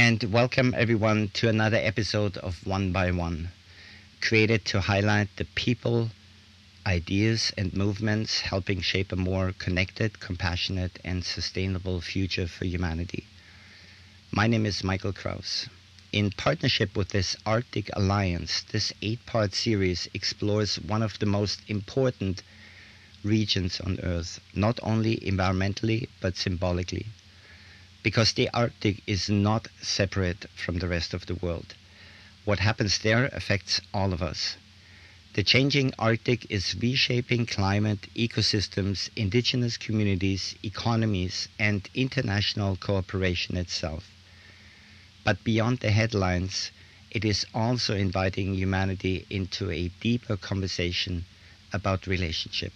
and welcome everyone to another episode of One by One, created to highlight the people, ideas, and movements helping shape a more connected, compassionate, and sustainable future for humanity. My name is Michael Kraus. In partnership with this Arctic Alliance, this 8-part series explores one of the most important regions on Earth, not only environmentally but symbolically, because the Arctic is not separate from the rest of the world. What happens there affects all of us. The changing Arctic is reshaping climate, ecosystems, indigenous communities, economies, and international cooperation itself. But beyond the headlines, it is also inviting humanity into a deeper conversation about relationship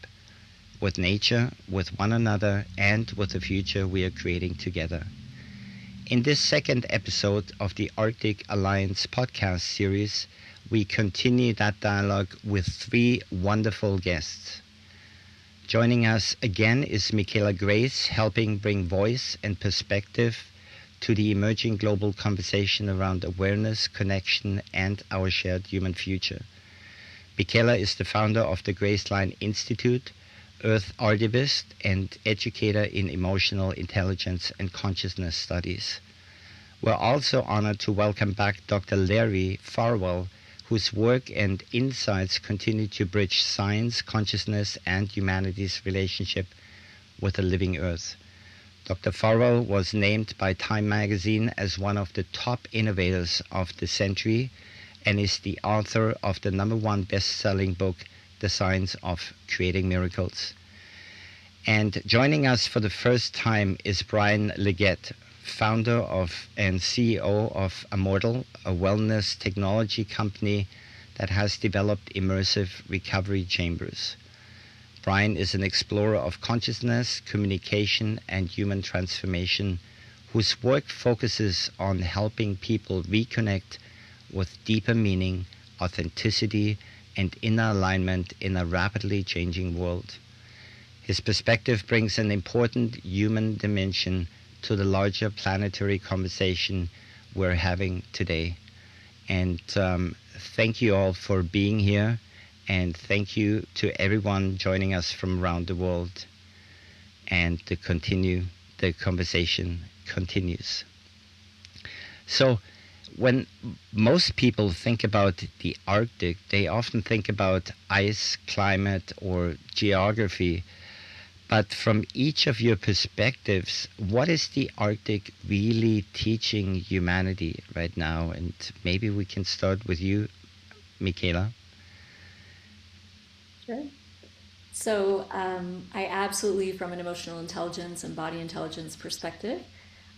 with nature, with one another, and with the future we are creating together. In this second episode of the Arctic Alliance podcast series, we continue that dialogue with 3 wonderful guests. Joining us again is Mickaela Grace, helping bring voice and perspective to the emerging global conversation around awareness, connection, and our shared human future. Mickaela is the founder of the Graceline Institute, Earth archivist, and educator in emotional intelligence and consciousness studies. We're also honored to welcome back Dr. Larry Farwell, whose work and insights continue to bridge science, consciousness, and humanity's relationship with the living Earth. Dr. Farwell was named by Time magazine as one of the top innovators of the century and is the author of the #1 best-selling book, The Science of Creating Miracles. And joining us for the first time is Brian Gette, founder of and CEO of Ammortal, a wellness technology company that has developed immersive recovery chambers. Brian is an explorer of consciousness, communication, and human transformation, whose work focuses on helping people reconnect with deeper meaning, authenticity, and inner alignment in a rapidly changing world. His perspective brings an important human dimension to the larger planetary conversation we're having today. And thank you all for being here, and thank you to everyone joining us from around the world. And the conversation continues. So, when most people think about the Arctic, they often think about ice, climate, or geography. But from each of your perspectives, what is the Arctic really teaching humanity right now? And maybe we can start with you, Mickaela. Sure. So I absolutely, from an emotional intelligence and body intelligence perspective,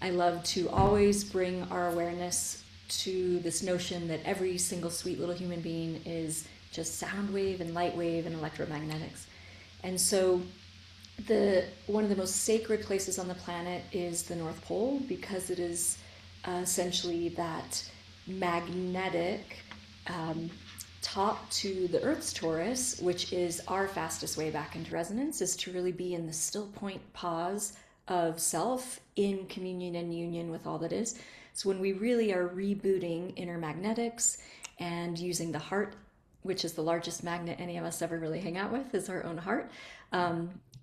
I love to always bring our awareness to this notion that every single sweet little human being is just sound wave and light wave and electromagnetics. And so one of the most sacred places on the planet is the North Pole, because it is essentially that magnetic top to the Earth's torus, which is our fastest way back into resonance, is to really be in the still point pause of self in communion and union with all that is. So when we really are rebooting inner magnetics and using the heart, which is the largest magnet any of us ever really hang out with, is our own heart,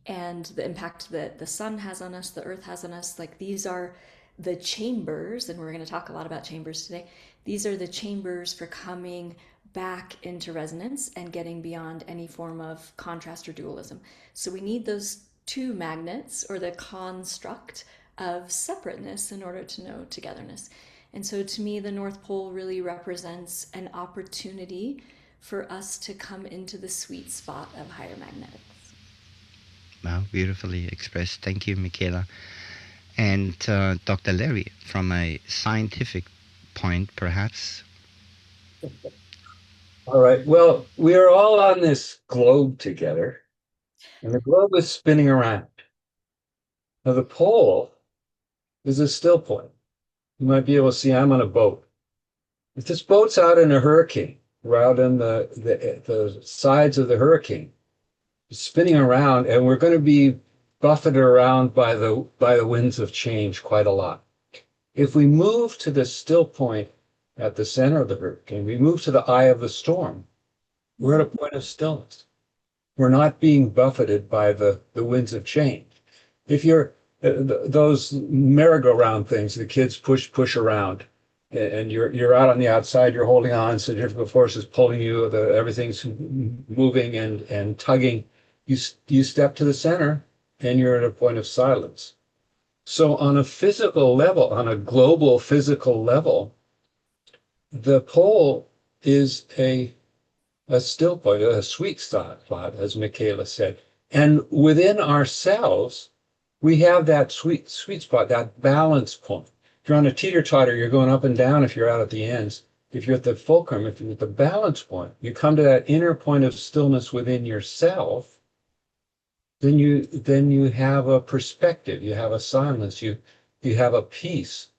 and the impact that the sun has on us, the earth has on us, like these are the chambers, and we're going to talk a lot about chambers today. These are the chambers for coming back into resonance and getting beyond any form of contrast or dualism. So we need those 2 magnets, or the construct of separateness, in order to know togetherness. And so to me, the North Pole really represents an opportunity for us to come into the sweet spot of higher magnetics. Wow, beautifully expressed. Thank you, Mickaela. And Dr. Larry, from a scientific point, perhaps. All right. Well, we are all on this globe together, and the globe is spinning around. Now, the pole is a still point. You might be able to see I'm on a boat. If this boat's out in a hurricane, we're out in the sides of the hurricane, spinning around, and we're going to be buffeted around by the winds of change quite a lot. if we move to the still point at the center of the hurricane, we move to the eye of the storm, we're at a point of stillness. We're not being buffeted by the winds of change. If you're those merry-go-round things the kids push around, and you're out on the outside, you're holding on, centrifugal force is pulling you, everything's moving and tugging. You step to the center, and you're at a point of silence. So on a physical level, on a global physical level, the pole is a still point, a sweet spot, as Mickaela said. And within ourselves, we have that sweet spot, that balance point. If you're on a teeter-totter, you're going up and down if you're out at the ends. If you're at the fulcrum, if you're at the balance point, you come to that inner point of stillness within yourself, then you have a perspective, you have a silence, you have a peace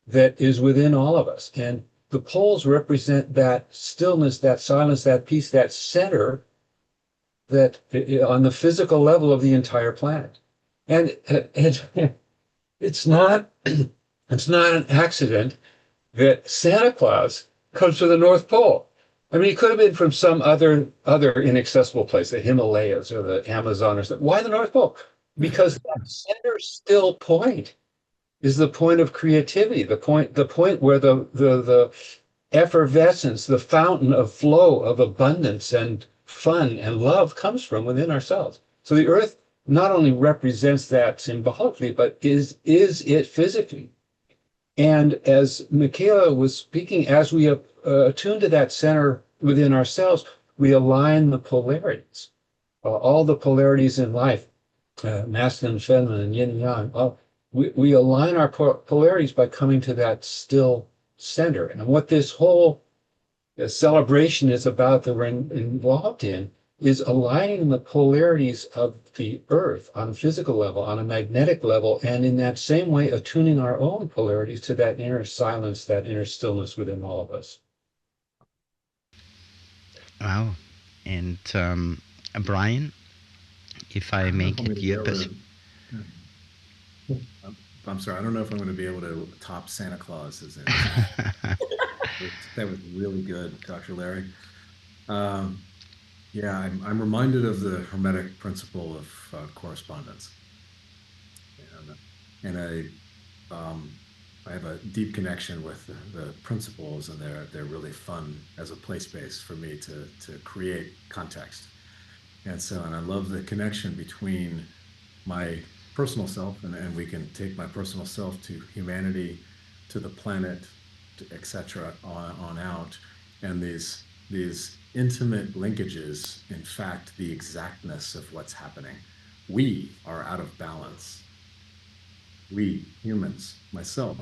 that is within all of us. And the poles represent that stillness, that silence, that peace, that center that on the physical level of the entire planet. And it's not an accident that Santa Claus comes from the North Pole. I mean, he could have been from some other inaccessible place, the Himalayas or the Amazon or something. Why the North Pole? Because that center still point is the point of creativity, the point where the effervescence, the fountain of flow of abundance and fun and love comes from within ourselves. So the earth not only represents that symbolically, but is it physically. And as Mickaela was speaking, as we attune to that center within ourselves, we align the polarities, all the polarities in life, masculine, feminine, yin, yang. We align our polarities by coming to that still center. And what this whole celebration is about that we're involved in is aligning the polarities of the earth on a physical level, on a magnetic level, and in that same way attuning our own polarities to that inner silence, that inner stillness within all of us. Wow. And Brian, if I make it your I'm sorry, I don't know if I'm going to be able to top Santa Claus. That was really good, Dr. Larry. Yeah, I'm reminded of the Hermetic principle of correspondence, and I have a deep connection with the principles, and they're really fun as a play space for me to create context, and I love the connection between my personal self, and we can take my personal self to humanity, to the planet, etc. on out, and these intimate linkages, in fact, the exactness of what's happening. We are out of balance. We humans, myself,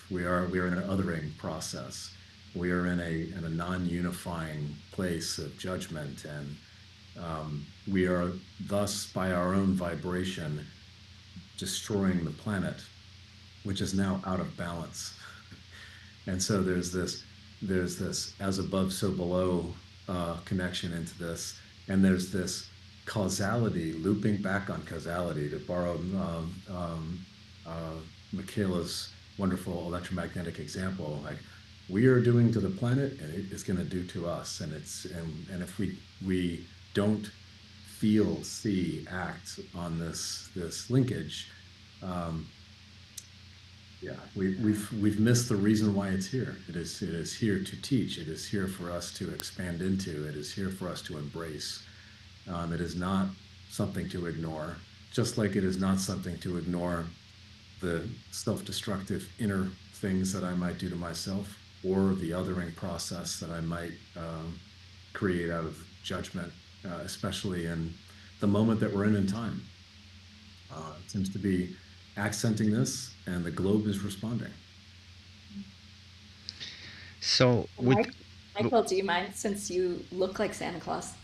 we are in an othering process. We are in a non-unifying place of judgment, and we are thus, by our own vibration, destroying the planet, which is now out of balance. And so there's this as above, so below connection into this, and there's this causality, looping back on causality, to borrow Mickaela's wonderful electromagnetic example. Like, we are doing to the planet, and it is going to do to us, and if we don't feel, see, act on this linkage, yeah, we've missed the reason why it's here. It is here to teach. It is here for us to expand into. It is here for us to embrace. It is not something to ignore, just like it is not something to ignore the self-destructive inner things that I might do to myself, or the othering process that I might create out of judgment, especially in the moment that we're in time. It seems to be accenting this, and the globe is responding. So, Michael, do you mind, since you look like Santa Claus,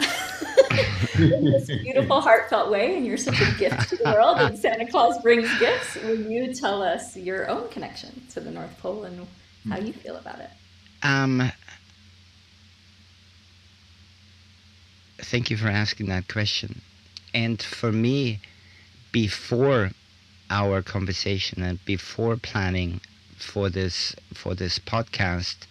in this beautiful, heartfelt way, and you're such a gift to the world, and Santa Claus brings gifts, will you tell us your own connection to the North Pole and how you feel about it? Thank you for asking that question. And for me, before our conversation and before planning for this podcast,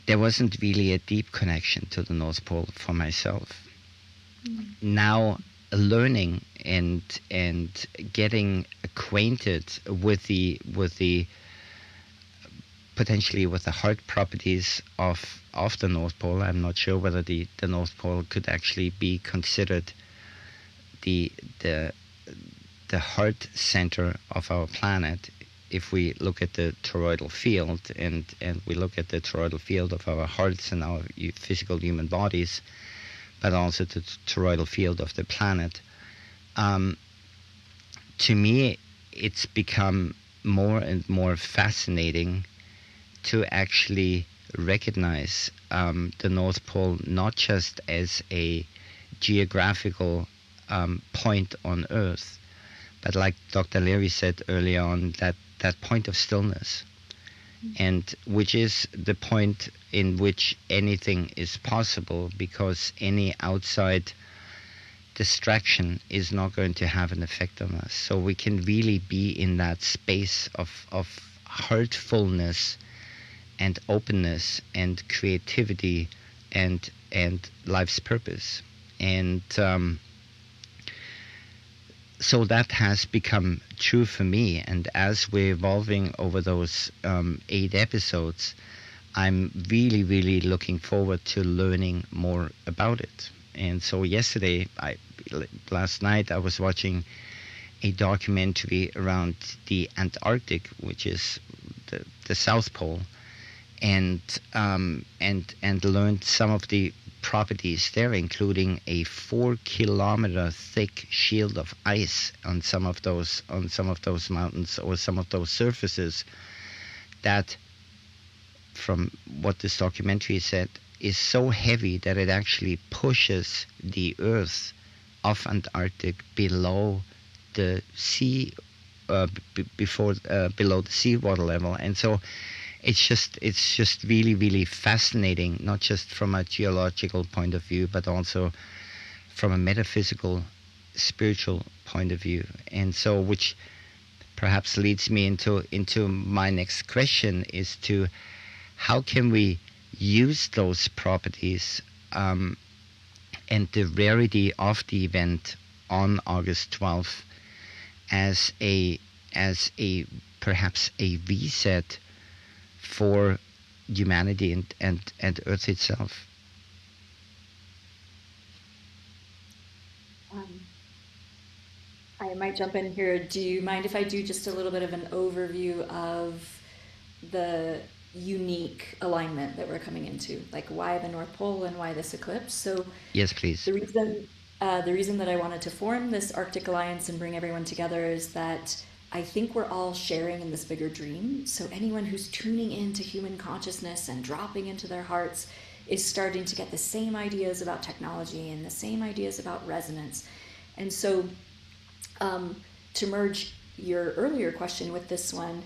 there wasn't really a deep connection to the North Pole for myself. Now, learning and getting acquainted with the potentially with the hard properties of the North Pole. I'm not sure whether the North Pole could actually be considered the heart center of our planet if we look at the toroidal field and we look at the toroidal field of our hearts and our physical human bodies, but also the toroidal field of the planet. To me, it's become more and more fascinating to actually recognize the North Pole not just as a geographical point on Earth, but like Dr. Leary said earlier on, that point of stillness, and which is the point in which anything is possible, because any outside distraction is not going to have an effect on us. So we can really be in that space of heartfulness and openness and creativity and life's purpose. And so that has become true for me. And as we're evolving over those 8 episodes, I'm really, really looking forward to learning more about it. And so last night, I was watching a documentary around the Antarctic, which is the South Pole, and learned some of the properties there, including a 4-kilometer thick shield of ice on some of those mountains or some of those surfaces, that, from what this documentary said, is so heavy that it actually pushes the Earth of Antarctic below the sea, below the seawater level. And so it's just really, really fascinating, not just from a geological point of view, but also from a metaphysical, spiritual point of view. And so, which perhaps leads me into my next question, is to how can we use those properties and the rarity of the event on August 12th as a perhaps a reset for humanity and Earth itself? I might jump in here. Do you mind if I do just a little bit of an overview of the unique alignment that we're coming into, like why the North Pole and why this eclipse? So Yes, please. the reason that I wanted to form this Arctic Alliance and bring everyone together is that I think we're all sharing in this bigger dream. So anyone who's tuning into human consciousness and dropping into their hearts is starting to get the same ideas about technology and the same ideas about resonance. And so to merge your earlier question with this one,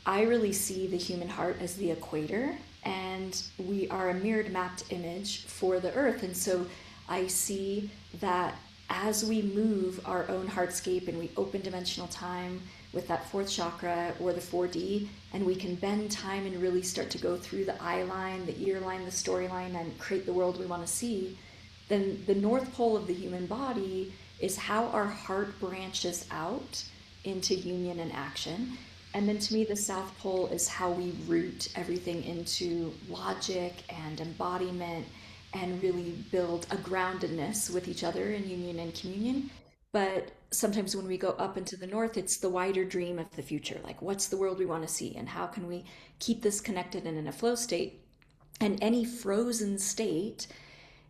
I really see the human heart as the equator, and we are a mirrored mapped image for the Earth. And so I see that as we move our own heartscape and we open dimensional time with that 4th chakra or the 4D, and we can bend time and really start to go through the eye line, the ear line, the storyline, and create the world we want to see, then the North Pole of the human body is how our heart branches out into union and action. And then to me, the South Pole is how we root everything into logic and embodiment and really build a groundedness with each other in union and communion. But sometimes when we go up into the north, it's the wider dream of the future. Like, what's the world we want to see? And how can we keep this connected and in a flow state? And any frozen state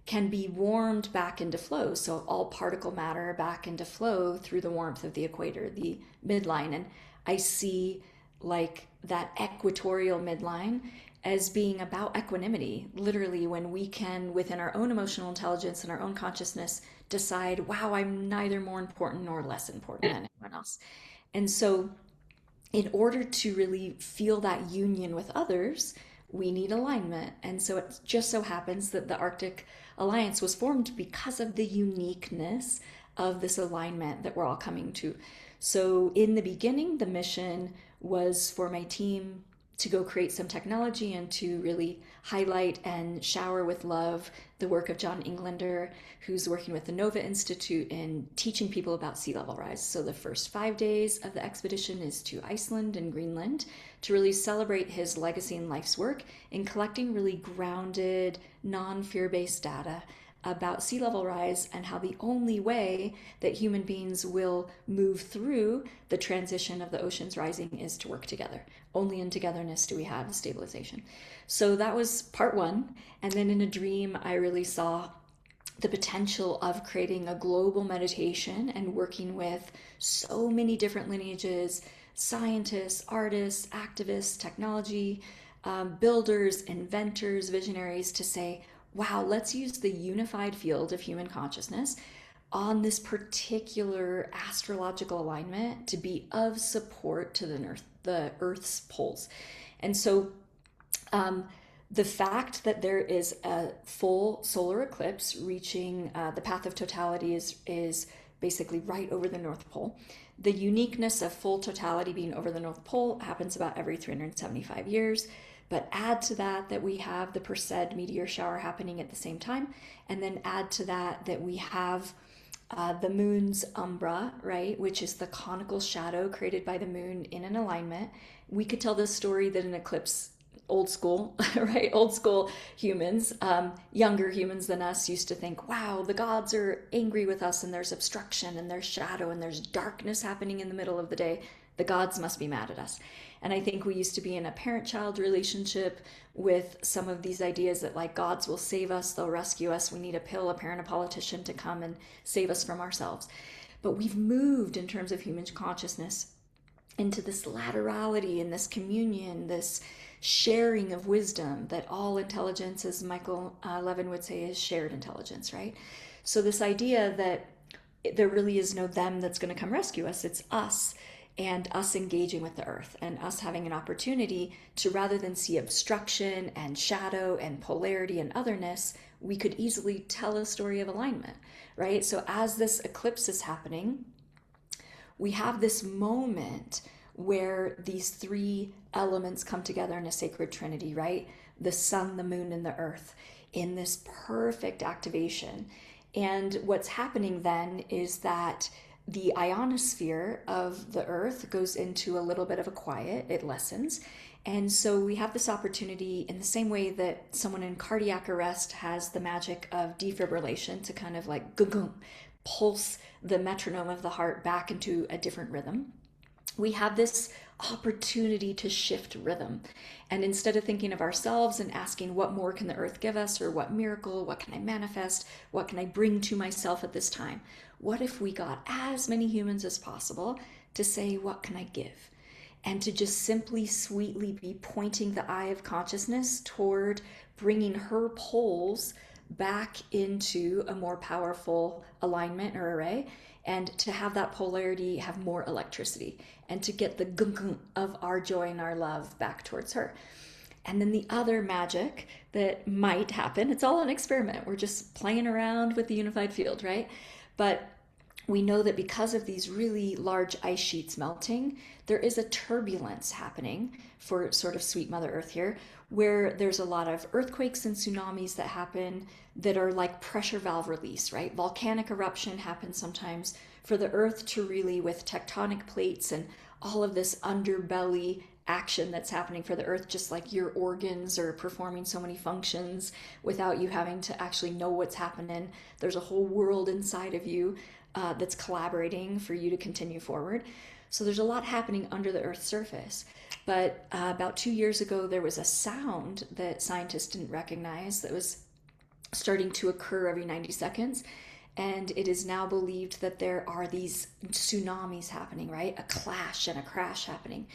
can be warmed back into flow. So all particle matter back into flow through the warmth of the equator, the midline. And I see like that equatorial midline as being about equanimity, literally when we can, within our own emotional intelligence and our own consciousness, decide, wow, I'm neither more important nor less important than anyone else. And so in order to really feel that union with others, we need alignment. And so it just so happens that the Arctic Alliance was formed because of the uniqueness of this alignment that we're all coming to. So in the beginning, the mission was for my team to go create some technology and to really highlight and shower with love the work of John Englander, who's working with the Nova Institute in teaching people about sea level rise. So the first 5 days of the expedition is to Iceland and Greenland to really celebrate his legacy and life's work in collecting really grounded, non-fear-based data about sea level rise and how the only way that human beings will move through the transition of the oceans rising is to work together. Only in togetherness do we have stabilization. So that was part one. And then in a dream, I really saw the potential of creating a global meditation and working with so many different lineages, scientists, artists, activists, technology, builders, inventors, visionaries, to say, wow, let's use the unified field of human consciousness on this particular astrological alignment to be of support to the Earth's poles. And so the fact that there is a full solar eclipse reaching the path of totality is basically right over the North Pole. The uniqueness of full totality being over the North Pole happens about every 375 years. But add to that we have the Perseid meteor shower happening at the same time, and then add to that we have the moon's umbra, right, which is the conical shadow created by the moon in an alignment. We could tell this story that an eclipse, old school, right, old school humans, younger humans than us, used to think, wow, the gods are angry with us and there's obstruction and there's shadow and there's darkness happening in the middle of the day. The gods must be mad at us. And I think we used to be in a parent-child relationship with some of these ideas that like gods will save us, they'll rescue us, we need a pill, a parent, a politician to come and save us from ourselves. But we've moved in terms of human consciousness into this laterality and this communion, this sharing of wisdom that all intelligence, as Michael Levin would say, is shared intelligence, right? So this idea that there really is no them that's going to come rescue us, it's us. And us engaging with the earth and us having an opportunity to, rather than see obstruction and shadow and polarity and otherness, we could easily tell a story of alignment, right? So as this eclipse is happening, we have this moment where these three elements come together in a sacred trinity, right? The sun, the moon, and the earth in this perfect activation. And what's happening then is that the ionosphere of the earth goes into a little bit of a quiet, it lessens. And so we have this opportunity in the same way that someone in cardiac arrest has the magic of defibrillation to kind of like pulse the metronome of the heart back into a different rhythm. We have this opportunity to shift rhythm. And instead of thinking of ourselves and asking what more can the earth give us, or what miracle, what can I manifest, what can I bring to myself at this time? What if we got as many humans as possible to say, what can I give? And to just simply sweetly be pointing the eye of consciousness toward bringing her poles back into a more powerful alignment or array, and to have that polarity have more electricity, and to get the gung of our joy and our love back towards her. And then the other magic that might happen, it's all an experiment. We're just playing around with the unified field, right? But we know that because of these really large ice sheets melting, there is a turbulence happening for sort of sweet Mother Earth here, where there's a lot of earthquakes and tsunamis that happen that are like pressure valve release, right? Volcanic eruption happens sometimes for the Earth to really, with tectonic plates and all of this underbelly action that's happening for the Earth, just like your organs are performing so many functions without you having to actually know what's happening. There's a whole world inside of you that's collaborating for you to continue forward. So there's a lot happening under the Earth's surface. But about 2 years ago, there was a sound that scientists didn't recognize that was starting to occur every 90 seconds. And it is now believed that there are these tsunamis happening, right? A clash and a crash happening.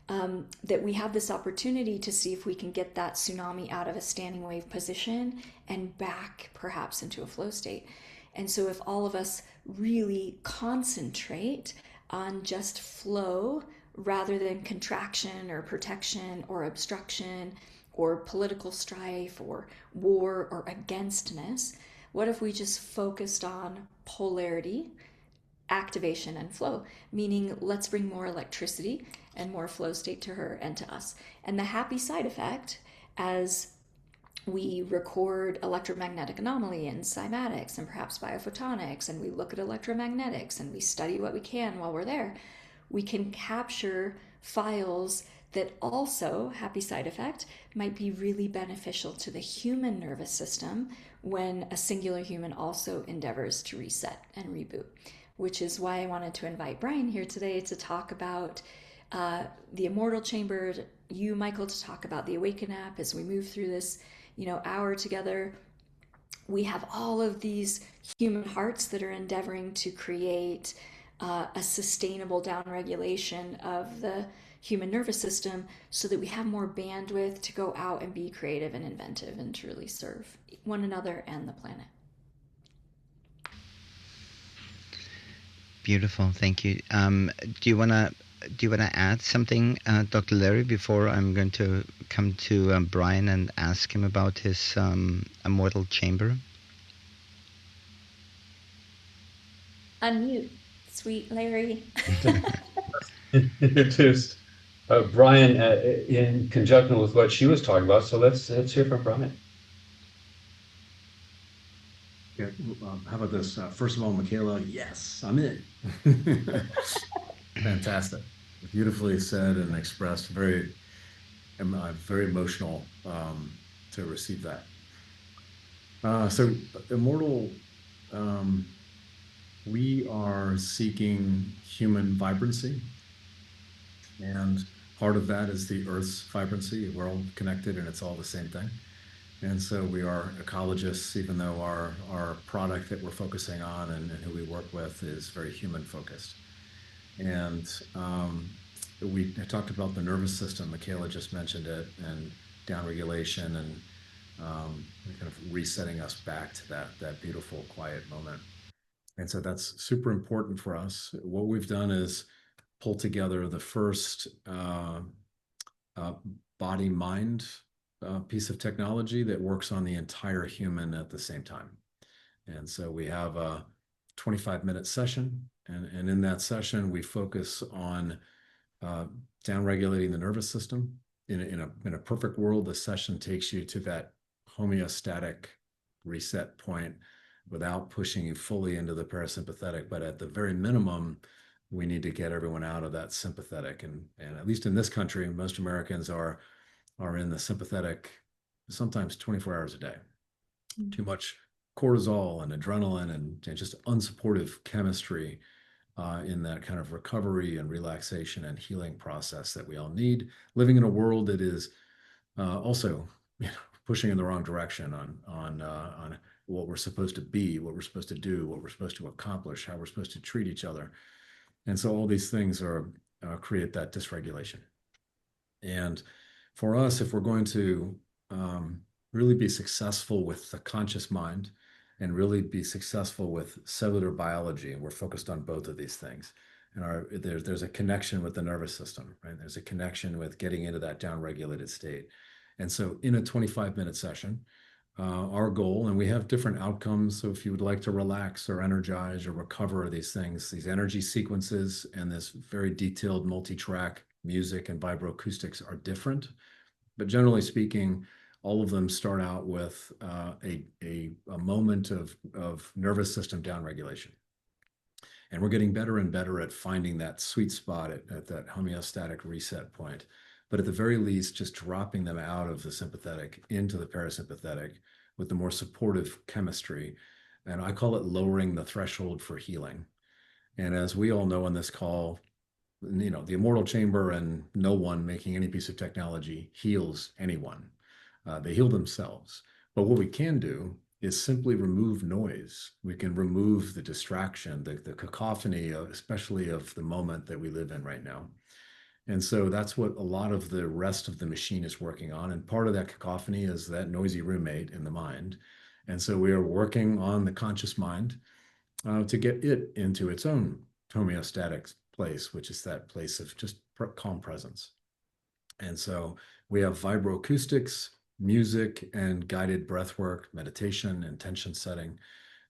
That we have this opportunity to see if we can get that tsunami out of a standing wave position and back perhaps into a flow state. And so if all of us really concentrate on just flow rather than contraction or protection or obstruction or political strife or war or againstness, What if we just focused on polarity, activation, and flow? Meaning, let's bring more electricity and more flow state to her and to us. And the happy side effect, as we record electromagnetic anomaly in cymatics and perhaps biophotonics, and we look at electromagnetics and we study what we can while we're there, we can capture files that also, happy side effect, might be really beneficial to the human nervous system when a singular human also endeavors to reset and reboot. Which is why I wanted to invite Brian here today to talk about the Ammortal Chamber, you, Michael, to talk about the Awaken app as we move through this hour together. We have all of these human hearts that are endeavoring to create a sustainable downregulation of the human nervous system so that we have more bandwidth to go out and be creative and inventive and truly serve one another and the planet. Beautiful, thank you. Do you wanna add something, Dr. Larry, before I'm going to come to Brian and ask him about his Ammortal Chamber? Unmute, sweet Larry. Introduced Brian in conjunction with what she was talking about. So let's hear from Brian. Yeah, how about this? First of all, Mickaela, yes, I'm in. Fantastic. Beautifully said and expressed. Very emotional to receive that. So Ammortal, we are seeking human vibrancy. And part of that is the Earth's vibrancy. We're all connected and it's all the same thing. And so we are ecologists, even though our product that we're focusing on and who we work with is very human focused. And we talked about the nervous system. Mickaela just mentioned it, and downregulation and kind of resetting us back to that beautiful, quiet moment. And so that's super important for us. What we've done is pull together the first body-mind piece of technology that works on the entire human at the same time. And so we have a 25-minute session, and in that session we focus on downregulating the nervous system. In a perfect world, the session takes you to that homeostatic reset point without pushing you fully into the parasympathetic. But at the very minimum, we need to get everyone out of that sympathetic. And at least in this country, most Americans are in the sympathetic sometimes 24 hours a day. Mm-hmm. Too much cortisol and adrenaline and just unsupportive chemistry in that kind of recovery and relaxation and healing process that we all need. Living in a world that is also pushing in the wrong direction on what we're supposed to be, what we're supposed to do, what we're supposed to accomplish, how we're supposed to treat each other. And so all these things create that dysregulation. And for us, if we're going to really be successful with the conscious mind and really be successful with cellular biology, and we're focused on both of these things, and there's a connection with the nervous system, right? There's a connection with getting into that downregulated state. And so in a 25-minute session, our goal, and we have different outcomes. So if you would like to relax or energize or recover these things, these energy sequences and this very detailed multi-track music and vibroacoustics are different. But generally speaking, all of them start out with a moment of nervous system downregulation. And we're getting better and better at finding that sweet spot at that homeostatic reset point. But at the very least, just dropping them out of the sympathetic into the parasympathetic with the more supportive chemistry. And I call it lowering the threshold for healing. And as we all know on this call, the Ammortal Chamber and no one making any piece of technology heals anyone. They heal themselves. But what we can do is simply remove noise. We can remove the distraction, the cacophony, especially of the moment that we live in right now. And so that's what a lot of the rest of the machine is working on. And part of that cacophony is that noisy roommate in the mind. And so we are working on the conscious mind to get it into its own homeostatic place, which is that place of just calm presence. And so we have vibroacoustics music and guided breath work, meditation, intention setting.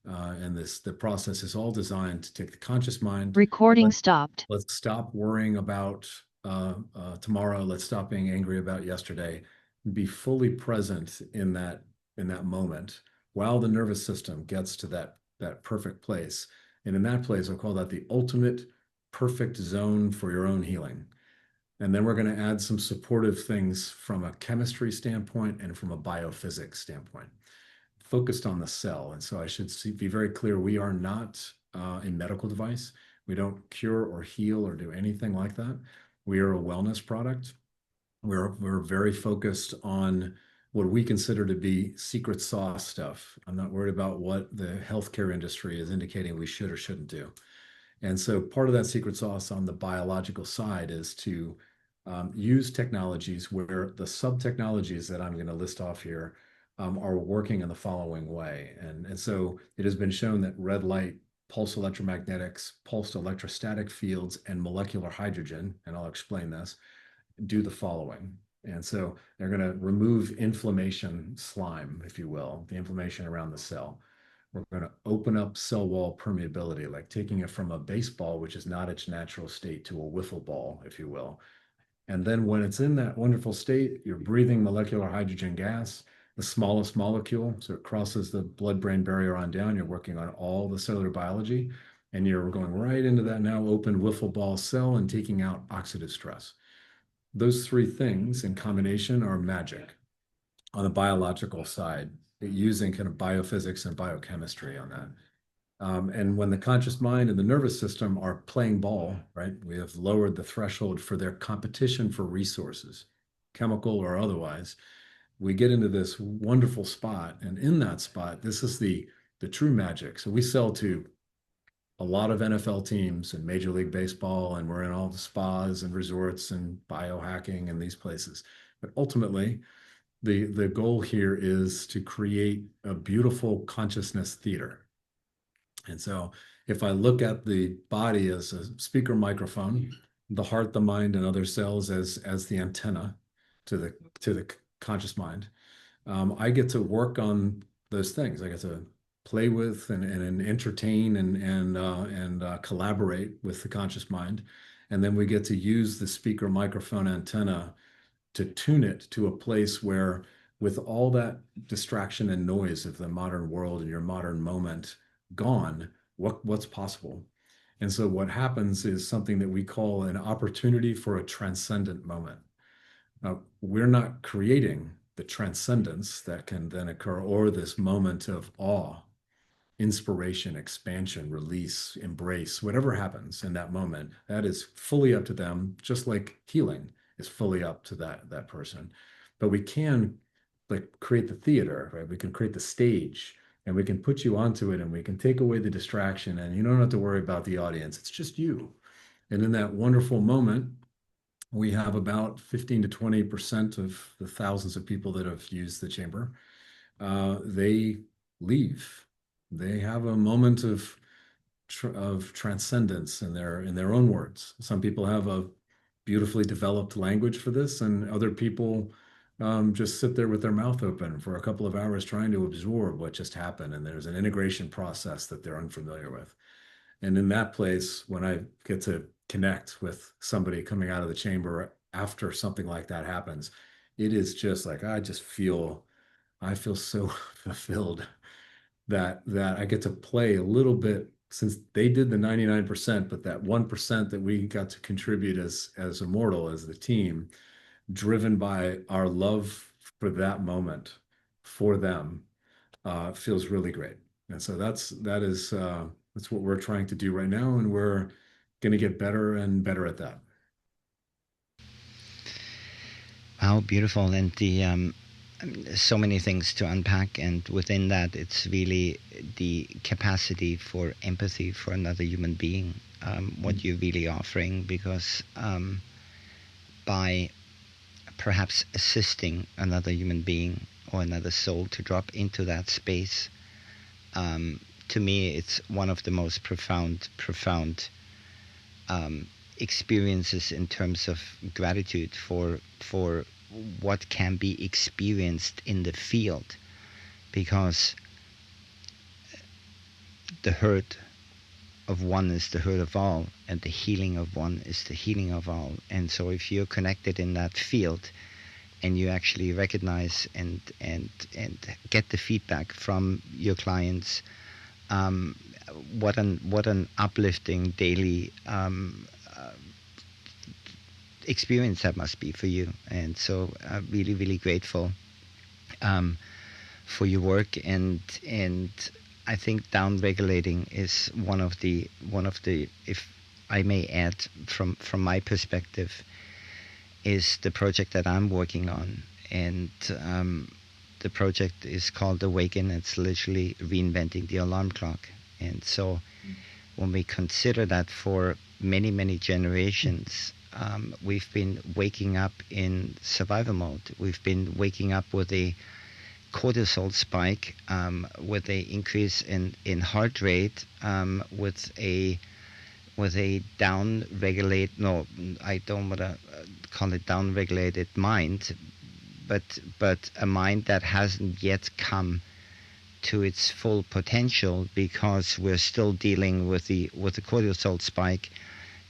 And the process is all designed to take the conscious mind. Recording stopped. Let's stop worrying about tomorrow. Let's stop being angry about yesterday. Be fully present in that moment while the nervous system gets to that perfect place. And in that place, I'll call that the ultimate perfect zone for your own healing. And then we're going to add some supportive things from a chemistry standpoint and from a biophysics standpoint, focused on the cell. And so I should be very clear, we are not a medical device. We don't cure or heal or do anything like that. We are a wellness product. We're very focused on what we consider to be secret sauce stuff. I'm not worried about what the healthcare industry is indicating we should or shouldn't do. And so part of that secret sauce on the biological side is to use technologies where the sub-technologies that I'm going to list off here are working in the following way. And so it has been shown that red light, pulse electromagnetics, pulsed electrostatic fields, and molecular hydrogen, and I'll explain this, do the following. And so they're going to remove inflammation slime, if you will, the inflammation around the cell. We're going to open up cell wall permeability, like taking it from a baseball, which is not its natural state, to a wiffle ball, if you will. And then when it's in that wonderful state, you're breathing molecular hydrogen gas, the smallest molecule, so it crosses the blood-brain barrier on down. You're working on all the cellular biology, and you're going right into that now open wiffle ball cell and taking out oxidative stress. Those three things in combination are magic on the biological side, using kind of biophysics and biochemistry on that. And when the conscious mind and the nervous system are playing ball, right, we have lowered the threshold for their competition for resources, chemical or otherwise. We get into this wonderful spot. And in that spot, this is the true magic. So we sell to a lot of NFL teams and Major League Baseball, and we're in all the spas and resorts and biohacking and these places. But ultimately, the goal here is to create a beautiful consciousness theater. And so if I look at the body as a speaker microphone, the heart, the mind, and other cells as the antenna to the conscious mind, I get to work on those things. I get to play with and entertain and collaborate with the conscious mind. And then we get to use the speaker microphone antenna to tune it to a place where, with all that distraction and noise of the modern world and your modern moment gone, what's possible? And so what happens is something that we call an opportunity for a transcendent moment. Now, we're not creating the transcendence that can then occur, or this moment of awe, inspiration, expansion, release, embrace, whatever happens in that moment, that is fully up to them, just like healing is fully up to that person. But we can create the theater, right? We can create the stage, and we can put you onto it, and we can take away the distraction, and you don't have to worry about the audience. It's just you. And in that wonderful moment, we have about 15 to 20% of the thousands of people that have used the chamber. They leave. They have a moment of transcendence in their own words. Some people have a beautifully developed language for this, and other people just sit there with their mouth open for a couple of hours trying to absorb what just happened. And there's an integration process that they're unfamiliar with. And in that place, when I get to connect with somebody coming out of the chamber after something like that happens, it is just like, I feel so fulfilled that I get to play a little bit, since they did the 99%, but that 1% that we got to contribute as Ammortal, as the team, driven by our love for that moment for them, feels really great. And so that's what we're trying to do right now, and we're going to get better and better at that. Wow, beautiful. And so many things to unpack, and within that, it's really the capacity for empathy for another human being, what you're really offering, because by perhaps assisting another human being or another soul to drop into that space, to me, it's one of the most profound experiences in terms of gratitude for what can be experienced in the field, because the hurt of one is the hurt of all, and the healing of one is the healing of all. And so if you're connected in that field, and you actually recognize and get the feedback from your clients, what an uplifting daily experience that must be for you. And so really, really grateful for your work, and I think down regulating is one of the, if I may add, from my perspective, is the project that I'm working on. And the project is called AWAKEN. It's literally reinventing the alarm clock. And so when we consider that for many, many generations, we've been waking up in survival mode. We've been waking up with a cortisol spike, with a increase in heart rate, with a down regulate, no, I don't want to call it down regulated mind, but a mind that hasn't yet come to its full potential, because we're still dealing with the cortisol spike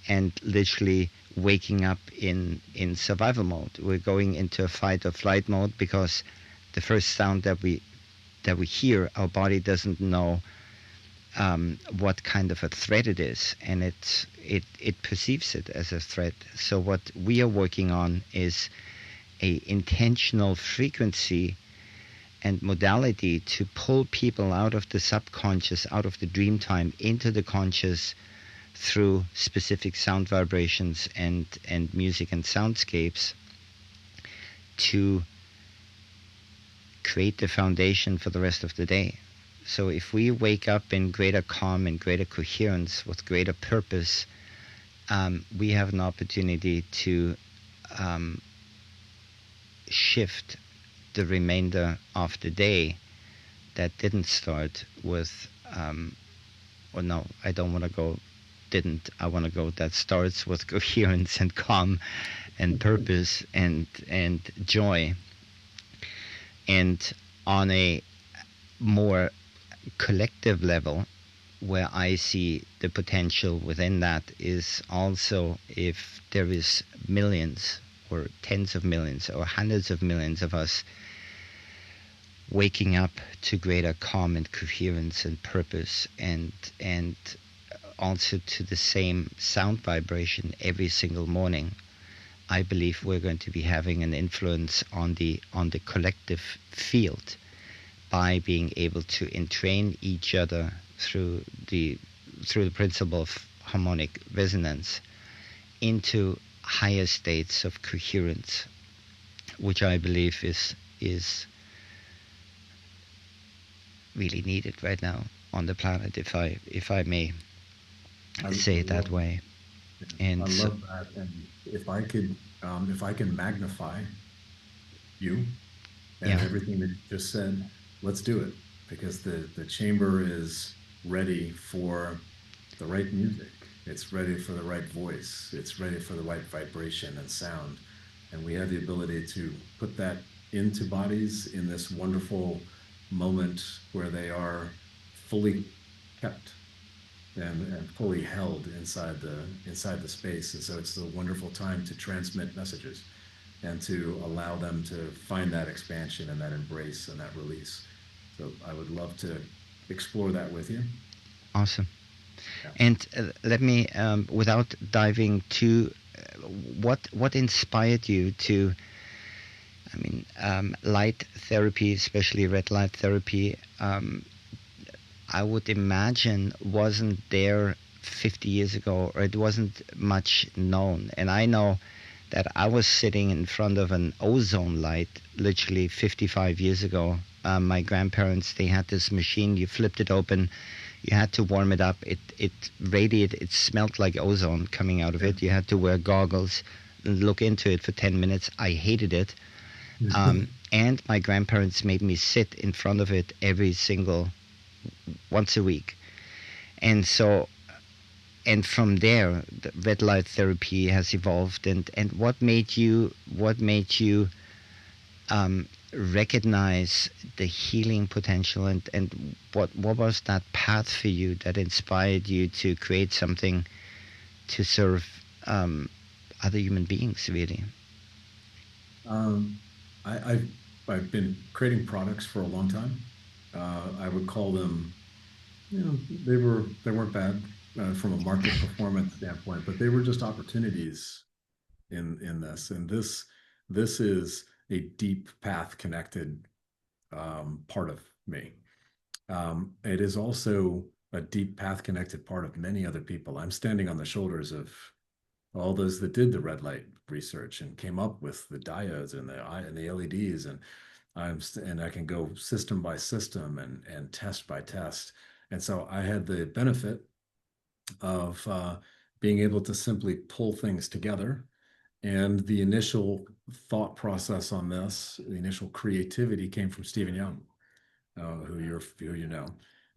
and literally waking up in survival mode. We're going into a fight or flight mode, because the first sound that we hear, our body doesn't know what kind of a threat it is, and it perceives it as a threat. So what we are working on is a intentional frequency and modality to pull people out of the subconscious, out of the dream time, into the conscious through specific sound vibrations and music and soundscapes, to create the foundation for the rest of the day. So if we wake up in greater calm and greater coherence with greater purpose, we have an opportunity to shift the remainder of the day that didn't start with, or no, I don't want to go didn't. I want to go that starts with coherence and calm and purpose and joy. And on a more collective level, where I see the potential within that is also, if there is millions or tens of millions or hundreds of millions of us waking up to greater calm and coherence and purpose, and also to the same sound vibration every single morning, I believe we're going to be having an influence on the collective field by being able to entrain each other through the principle of harmonic resonance into higher states of coherence, which I believe is really needed right now on the planet, if I may say it that way. And I love that. And if I can magnify you and everything that you just said, let's do it, because the chamber is ready for the right music. It's ready for the right voice. It's ready for the right vibration and sound. And we have the ability to put that into bodies in this wonderful moment where they are fully kept and fully held inside the space. And so it's a wonderful time to transmit messages and to allow them to find that expansion and that embrace and that release. So I would love to explore that with you. Awesome. Yeah. And let me, without diving too, what inspired you to, light therapy, especially red light therapy, I would imagine wasn't there 50 years ago, or it wasn't much known. And I know that I was sitting in front of an ozone light literally 55 years ago. My grandparents, they had this machine, you flipped it open, you had to warm it up, it radiated, it smelled like ozone coming out of it. You had to wear goggles and look into it for 10 minutes. I hated it. And my grandparents made me sit in front of it once a week. And so, and from there, the red light therapy has evolved. And what made you recognize the healing potential, and what was that path for you that inspired you to create something to serve other human beings, really? Um, I've been creating products for a long time. I would call them, they weren't bad from a market performance standpoint, but they were just opportunities in this. And this is a deep path connected part of me. It is also a deep path connected part of many other people. I'm standing on the shoulders of all those that did the red light research and came up with the diodes and the LEDs, and I can go system by system and test by test. And so I had the benefit of being able to simply pull things together. And the initial thought process on this, the initial creativity came from Stephen Young, who you know.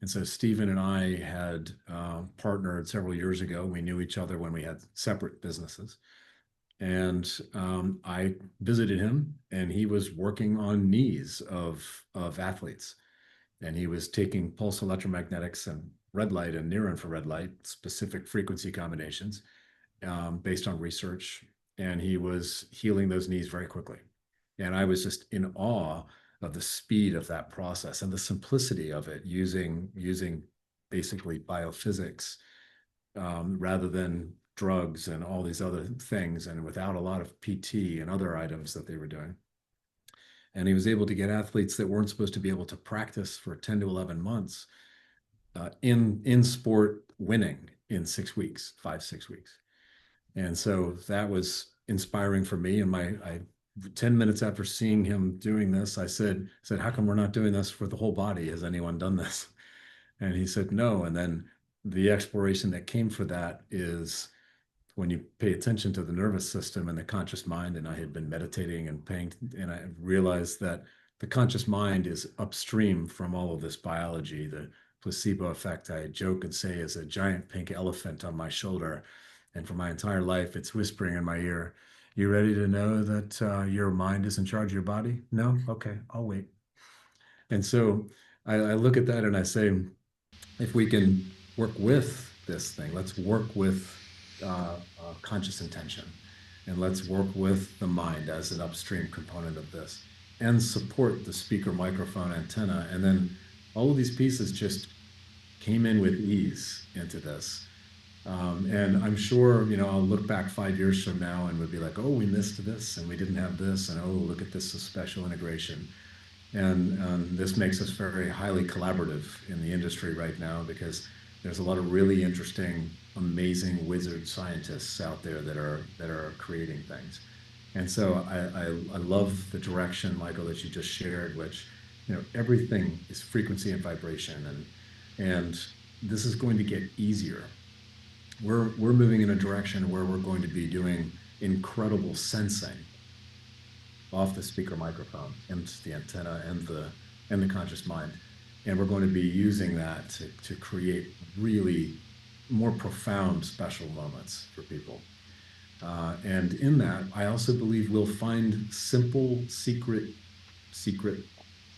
And so Stephen and I had partnered several years ago. We knew each other when we had separate businesses. And I visited him, and he was working on knees of athletes. And he was taking pulse electromagnetics and red light and near infrared light, specific frequency combinations based on research. And he was healing those knees very quickly. And I was just in awe of the speed of that process and the simplicity of it, using basically biophysics rather than drugs and all these other things, and without a lot of PT and other items that they were doing. And he was able to get athletes that weren't supposed to be able to practice for 10 to 11 months in sport winning in 6 weeks, 5, 6 weeks. And so that was inspiring for me. And 10 minutes after seeing him doing this, I said, how come we're not doing this for the whole body? Has anyone done this? And he said, no. And then the exploration that came for that is when you pay attention to the nervous system and the conscious mind. And I had been meditating and I realized that the conscious mind is upstream from all of this biology. The placebo effect, I joke and say, is a giant pink elephant on my shoulder. And for my entire life, it's whispering in my ear, you ready to know that your mind is in charge of your body? No? Okay, I'll wait. And so I look at that and I say, if we can work with this thing, let's work with conscious intention, and let's work with the mind as an upstream component of this, and support the speaker, microphone, antenna. And then all of these pieces just came in with ease into this. And I'm sure, I'll look back 5 years from now and would be like, oh, we missed this and we didn't have this. And oh, look at this special integration. And this makes us very highly collaborative in the industry right now, because there's a lot of really interesting, amazing wizard scientists out there that are creating things. And so I love the direction, Michael, that you just shared, which, everything is frequency and vibration. And this is going to get easier. We're moving in a direction where we're going to be doing incredible sensing off the speaker microphone and the antenna and the conscious mind. And we're going to be using that to create really more profound special moments for people. And in that, I also believe we'll find simple, secret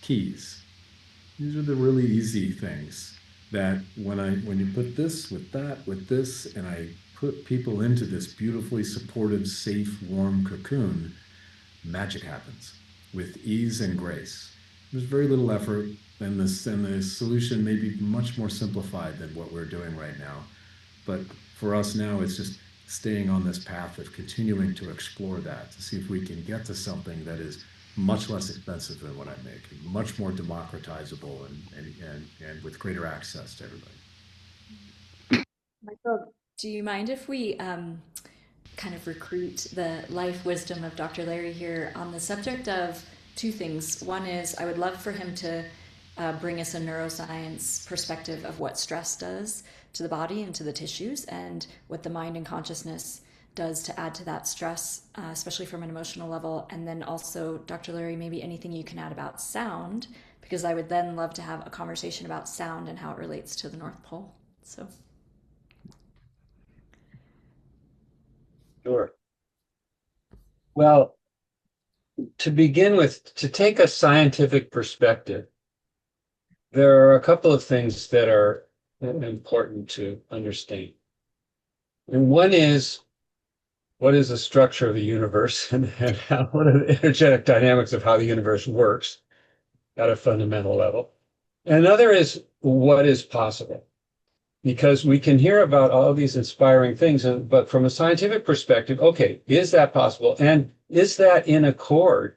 keys. These are the really easy things that when you put this with that, with this, and I put people into this beautifully supportive, safe, warm cocoon, magic happens with ease and grace. There's very little effort, and the solution may be much more simplified than what we're doing right now. But for us now, it's just staying on this path of continuing to explore that, to see if we can get to something that is much less expensive than what I'm making, much more democratizable and with greater access to everybody. Michael, do you mind if we kind of recruit the life wisdom of Dr. Larry here on the subject of two things? One is I would love for him to bring us a neuroscience perspective of what stress does to the body and to the tissues, and what the mind and consciousness does to add to that stress, especially from an emotional level. And then also, Dr. Larry, maybe anything you can add about sound, because I would then love to have a conversation about sound and how it relates to the North Pole. So. Sure. Well, to begin with, to take a scientific perspective, there are a couple of things that are important to understand. And one is, what is the structure of the universe and what are the energetic dynamics of how the universe works at a fundamental level? And another is, what is possible? Because we can hear about all of these inspiring things, but from a scientific perspective, okay, is that possible? And is that in accord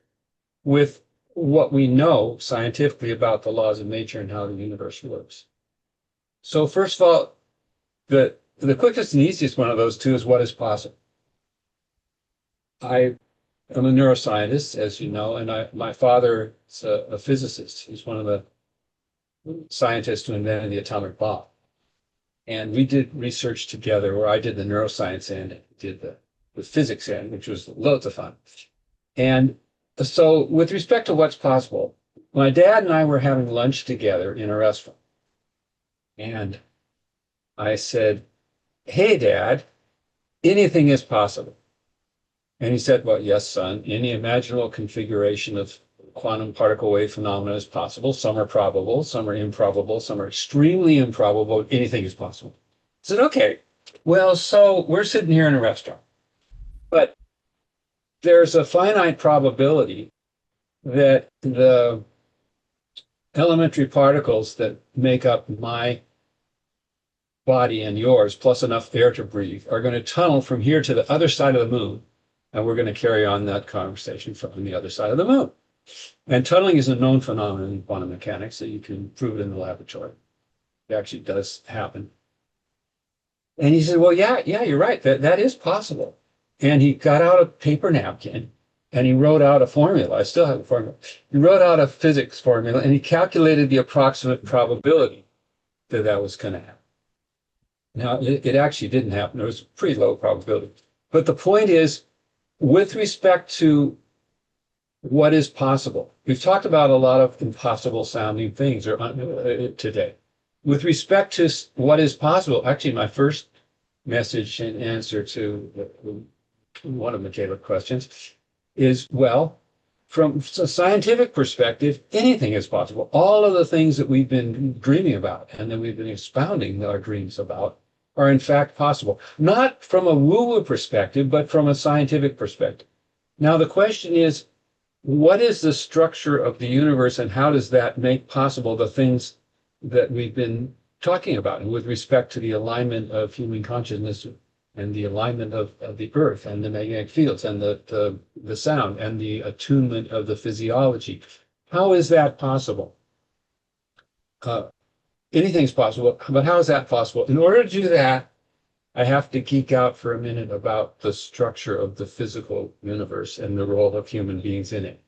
with what we know scientifically about the laws of nature and how the universe works? So first of all, the quickest and easiest one of those two is what is possible. I am a neuroscientist, as you know, and my father is a physicist. He's one of the scientists who invented the atomic bomb. And we did research together where I did the neuroscience end and did the physics end, which was loads of fun. And so with respect to what's possible, my dad and I were having lunch together in a restaurant. And I said, "Hey, Dad, anything is possible." And he said, "Well, yes, son, any imaginable configuration of quantum particle wave phenomena is possible. Some are probable, some are improbable, some are extremely improbable. Anything is possible." I said, "Okay, well, so we're sitting here in a restaurant, but there's a finite probability that the elementary particles that make up my body and yours, plus enough air to breathe, are going to tunnel from here to the other side of the moon. And we're going to carry on that conversation from the other side of the moon." And tunneling is a known phenomenon in quantum mechanics, so you can prove it in the laboratory. It actually does happen. And he said, "Well, yeah, you're right. That is possible." And he got out a paper napkin and he wrote out a formula. I still have the formula. He wrote out a physics formula and he calculated the approximate probability that that was going to happen. Now, it actually didn't happen. It was a pretty low probability. But the point is, with respect to what is possible, we've talked about a lot of impossible sounding things today. With respect to what is possible, actually, my first message in answer to one of Mickaela's questions is, well, from a scientific perspective, anything is possible. All of the things that we've been dreaming about and that we've been expounding our dreams about are in fact possible. Not from a woo-woo perspective, but from a scientific perspective. Now, the question is, what is the structure of the universe and how does that make possible the things that we've been talking about, and with respect to the alignment of human consciousness and the alignment of the earth and the magnetic fields and the sound and the attunement of the physiology? How is that possible? Anything's possible, but how is that possible? In order to do that, I have to geek out for a minute about the structure of the physical universe and the role of human beings in it.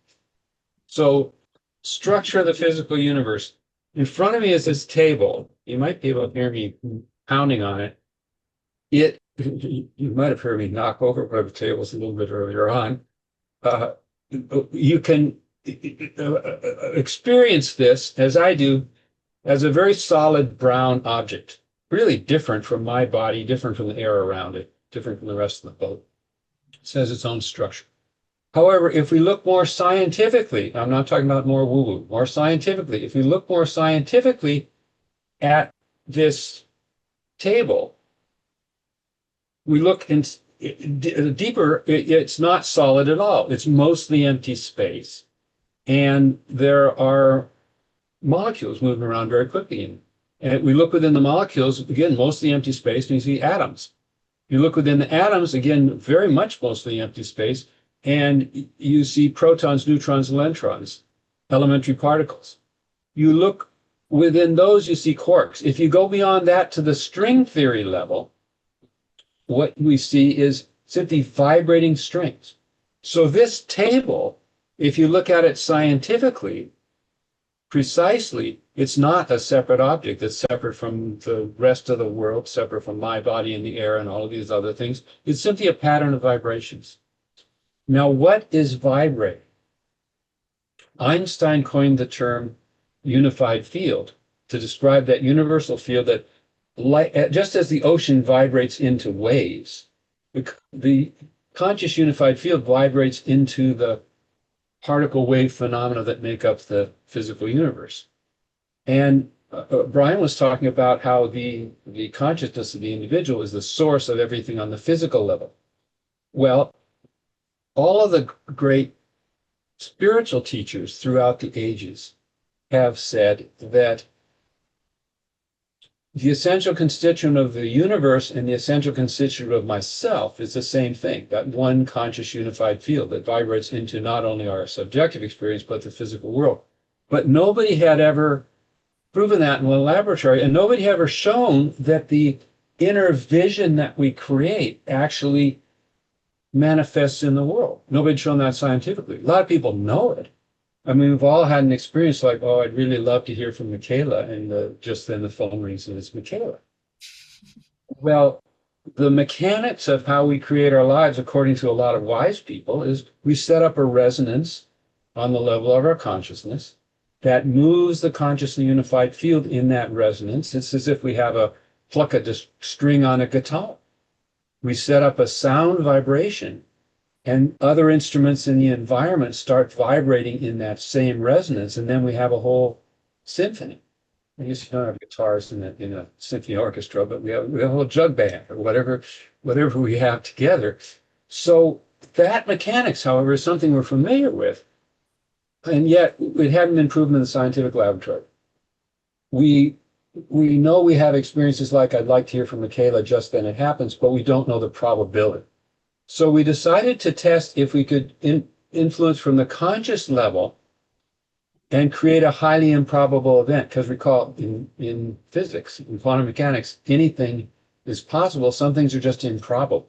So, structure of the physical universe. In front of me is this table. You might be able to hear me pounding on it. You might have heard me knock over one of the tables a little bit earlier on. You can experience this, as I do, as a very solid brown object, really different from my body, different from the air around it, different from the rest of the boat. It has its own structure. However, if we look more scientifically, I'm not talking about more woo-woo, more scientifically, if we look more scientifically at this table, we look in deeper, it's not solid at all. It's mostly empty space. And there are molecules moving around very quickly. And we look within the molecules, again, mostly empty space, and you see atoms. You look within the atoms, again, very much mostly empty space, and you see protons, neutrons, and electrons, elementary particles. You look within those, you see quarks. If you go beyond that to the string theory level, what we see is simply vibrating strings. So this table, if you look at it scientifically, precisely, it's not a separate object that's separate from the rest of the world, separate from my body and the air and all of these other things. It's simply a pattern of vibrations. Now, what is vibrating? Einstein coined the term unified field to describe that universal field that, just as the ocean vibrates into waves, the conscious unified field vibrates into the particle wave phenomena that make up the physical universe. And Brian was talking about how the consciousness of the individual is the source of everything on the physical level. Well, all of the great spiritual teachers throughout the ages have said that the essential constituent of the universe and the essential constituent of myself is the same thing, that one conscious unified field that vibrates into not only our subjective experience, but the physical world. But nobody had ever proven that in one laboratory, and nobody had ever shown that the inner vision that we create actually manifests in the world. Nobody had shown that scientifically. A lot of people know it. I mean, we've all had an experience like, oh, I'd really love to hear from Mickaela, and just then the phone rings and it's Mickaela. Well, the mechanics of how we create our lives, according to a lot of wise people, is we set up a resonance on the level of our consciousness that moves the consciously unified field in that resonance. It's as if we have pluck a string on a guitar. We set up a sound vibration, and other instruments in the environment start vibrating in that same resonance, and then we have a whole symphony. I guess you don't have guitars in a symphony orchestra, but we have a whole jug band or whatever we have together. So that mechanics, however, is something we're familiar with, and yet it hadn't been proven in the scientific laboratory. We know we have experiences like I'd like to hear from Mickaela, just then it happens, but we don't know the probability. So we decided to test if we could influence from the conscious level and create a highly improbable event. Because recall, in physics, in quantum mechanics, anything is possible. Some things are just improbable.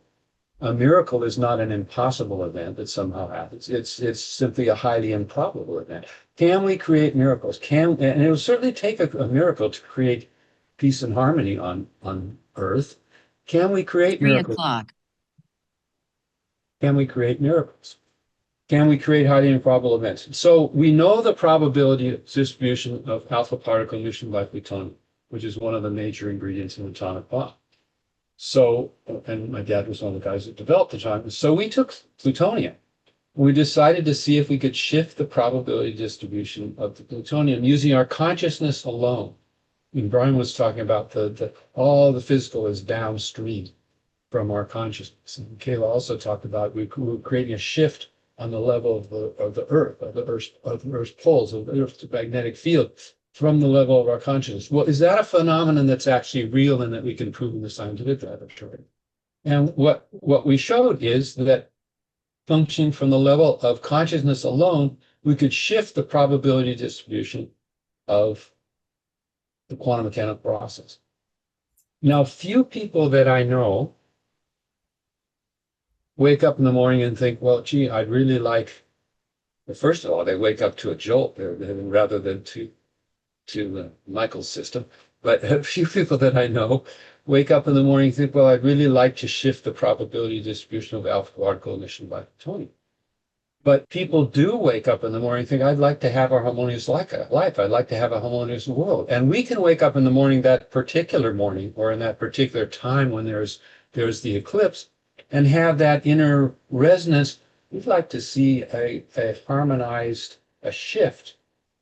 A miracle is not an impossible event that somehow happens. It's simply a highly improbable event. Can we create miracles? And it will certainly take a miracle to create peace and harmony on Earth. Can we create miracles? 3 o'clock. Can we create miracles? Can we create highly improbable events? So we know the probability distribution of alpha particle emission by plutonium, which is one of the major ingredients in the atomic bomb. So, and my dad was one of the guys that developed the atomic bomb. So we took plutonium. We decided to see if we could shift the probability distribution of the plutonium using our consciousness alone. And Brian was talking about all the physical is downstream from our consciousness. And Mickaela also talked about we were creating a shift on the level of the Earth, of the Earth's poles, of the Earth's magnetic field, from the level of our consciousness. Well, is that a phenomenon that's actually real and that we can prove in the scientific laboratory? And what we showed is that functioning from the level of consciousness alone, we could shift the probability distribution of the quantum mechanical process. Now, few people that I know wake up in the morning and think, well, gee, I'd really like, first of all, they wake up to a jolt rather than to Michael's system. But a few people that I know wake up in the morning and think, well, I'd really like to shift the probability distribution of alpha particle emission by plutonium. But people do wake up in the morning and think, I'd like to have a harmonious life. I'd like to have a harmonious world. And we can wake up in the morning, that particular morning, or in that particular time when there's the eclipse, and have that inner resonance. We'd like to see a harmonized, a shift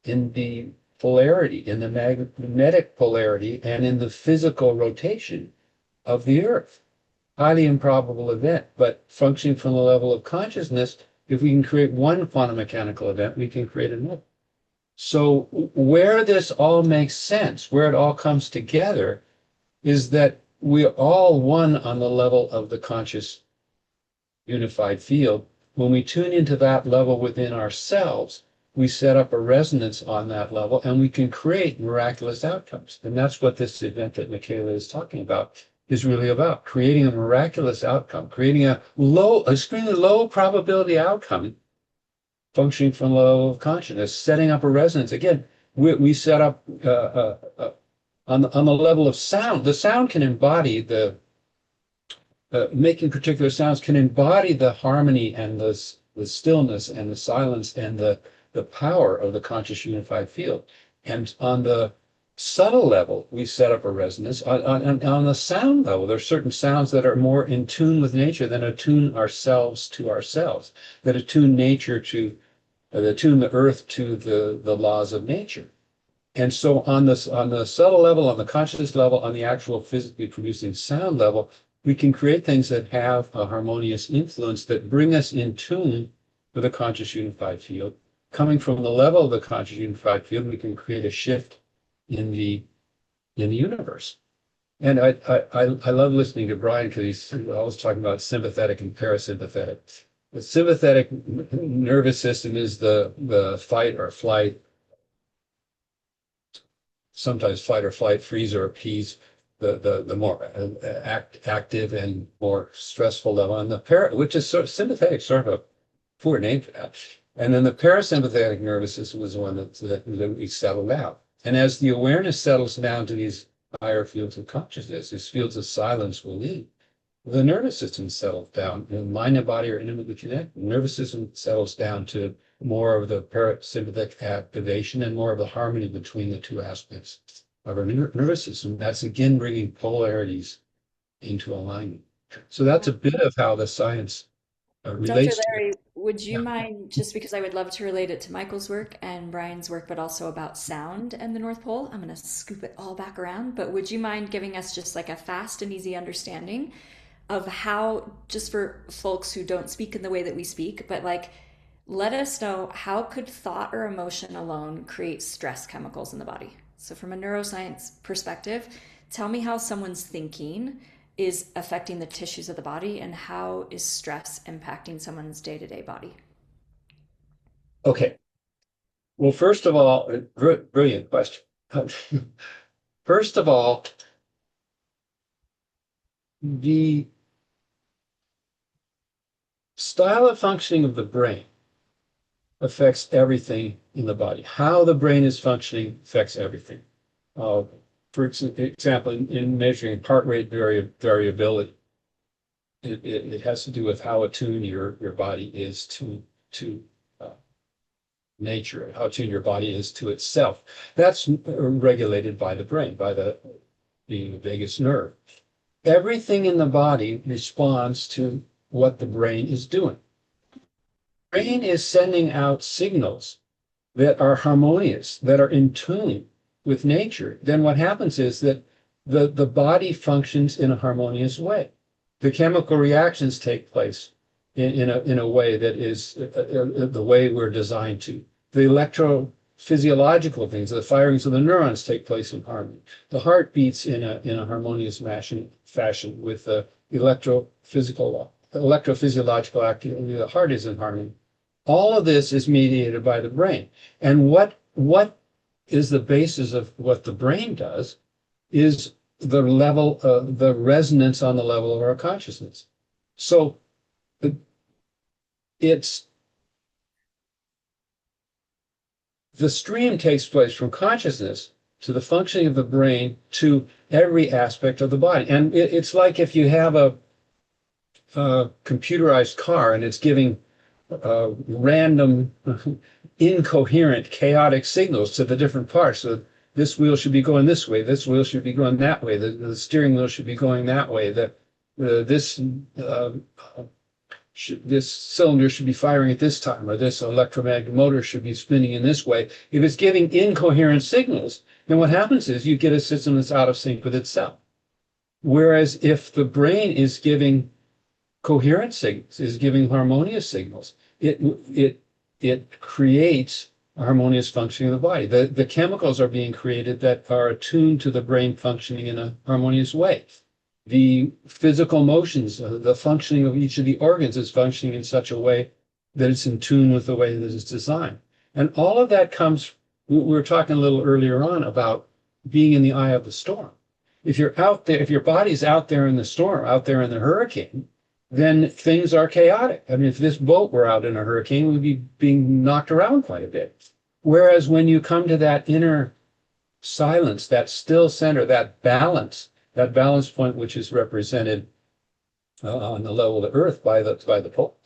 in the polarity, in the magnetic polarity, and in the physical rotation of the Earth. Highly improbable event, but functioning from the level of consciousness, if we can create one quantum mechanical event, we can create another. So where this all makes sense, where it all comes together, is that we're all one on the level of the conscious unified field. When we tune into that level within ourselves, we set up a resonance on that level and we can create miraculous outcomes. And that's what this event that Mickaela is talking about is really about, creating a miraculous outcome, creating a extremely low probability outcome, functioning from the level of consciousness, setting up a resonance. Again, we set up on the level of sound. The sound can embody making particular sounds can embody the harmony and the stillness and the silence and the power of the conscious unified field. And on the subtle level, we set up a resonance. On the sound level, there are certain sounds that are more in tune with nature, that attune ourselves to ourselves, that attune nature to attune the earth to the laws of nature. And so on the subtle level, on the conscious level, on the actual physically producing sound level, we can create things that have a harmonious influence that bring us in tune with a conscious unified field. Coming from the level of the conscious unified field, we can create a shift in the universe. And I love listening to Brian because he's always talking about sympathetic and parasympathetic. The sympathetic nervous system is the fight or flight, sometimes fight or flight, freeze or appease, the more active and more stressful level. And which is sort of sympathetic, sort of a poor name for that. And then the parasympathetic nervous system was the one that we settled out. And as the awareness settles down to these higher fields of consciousness, these fields of silence will lead. The nervous system settles down. Mind and body are intimately connected. The nervous system settles down to more of the parasympathetic activation and more of the harmony between the two aspects of our nervous system. That's again bringing polarities into alignment. So that's a bit of how the science relates Dr. to Larry, it. would you Yeah. mind, just because I would love to relate it to Michael's work and Brian's work, but also about sound and the North Pole? I'm going to scoop it all back around, but would you mind giving us just like a fast and easy understanding of how, just for folks who don't speak in the way that we speak, but like, let us know how could thought or emotion alone create stress chemicals in the body? So from a neuroscience perspective, tell me how someone's thinking is affecting the tissues of the body and how is stress impacting someone's day-to-day body? Okay. Well, first of all, brilliant question. First of all, the style of functioning of the brain affects everything in the body. How the brain is functioning affects everything. For example, in measuring heart rate variability, it has to do with how attuned your body is to nature, how attuned your body is to itself. That's regulated by the brain, by the vagus nerve. Everything in the body responds to what the brain is doing. The brain is sending out signals that are harmonious, that are in tune with nature. Then what happens is that the body functions in a harmonious way. The chemical reactions take place in a way that is the way we're designed to. The electrophysiological things, the firings of the neurons take place in harmony. The heart beats in a harmonious fashion with the electrophysiological activity. The heart is in harmony. All of this is mediated by the brain. And what is the basis of what the brain does is the level of the resonance on the level of our consciousness. So it's the stream takes place from consciousness to the functioning of the brain to every aspect of the body. And it's like if you have a computerized car and it's giving random, incoherent, chaotic signals to the different parts. So this wheel should be going this way. This wheel should be going that way. The steering wheel should be going that way. This cylinder should be firing at this time, or this electromagnetic motor should be spinning in this way. If it's giving incoherent signals, then what happens is you get a system that's out of sync with itself. Whereas if the brain is giving coherent signals, is giving harmonious signals, it creates a harmonious functioning of the body. The chemicals are being created that are attuned to the brain functioning in a harmonious way. The physical motions, the functioning of each of the organs is functioning in such a way that it's in tune with the way that it's designed. And all of that comes, we were talking a little earlier on about being in the eye of the storm. If you're out there, if your body's out there in the storm, out there in the hurricane, then things are chaotic. I mean, if this boat were out in a hurricane, we'd be being knocked around quite a bit. Whereas when you come to that inner silence, that still center, that balance point, which is represented on the level of the earth by the pole,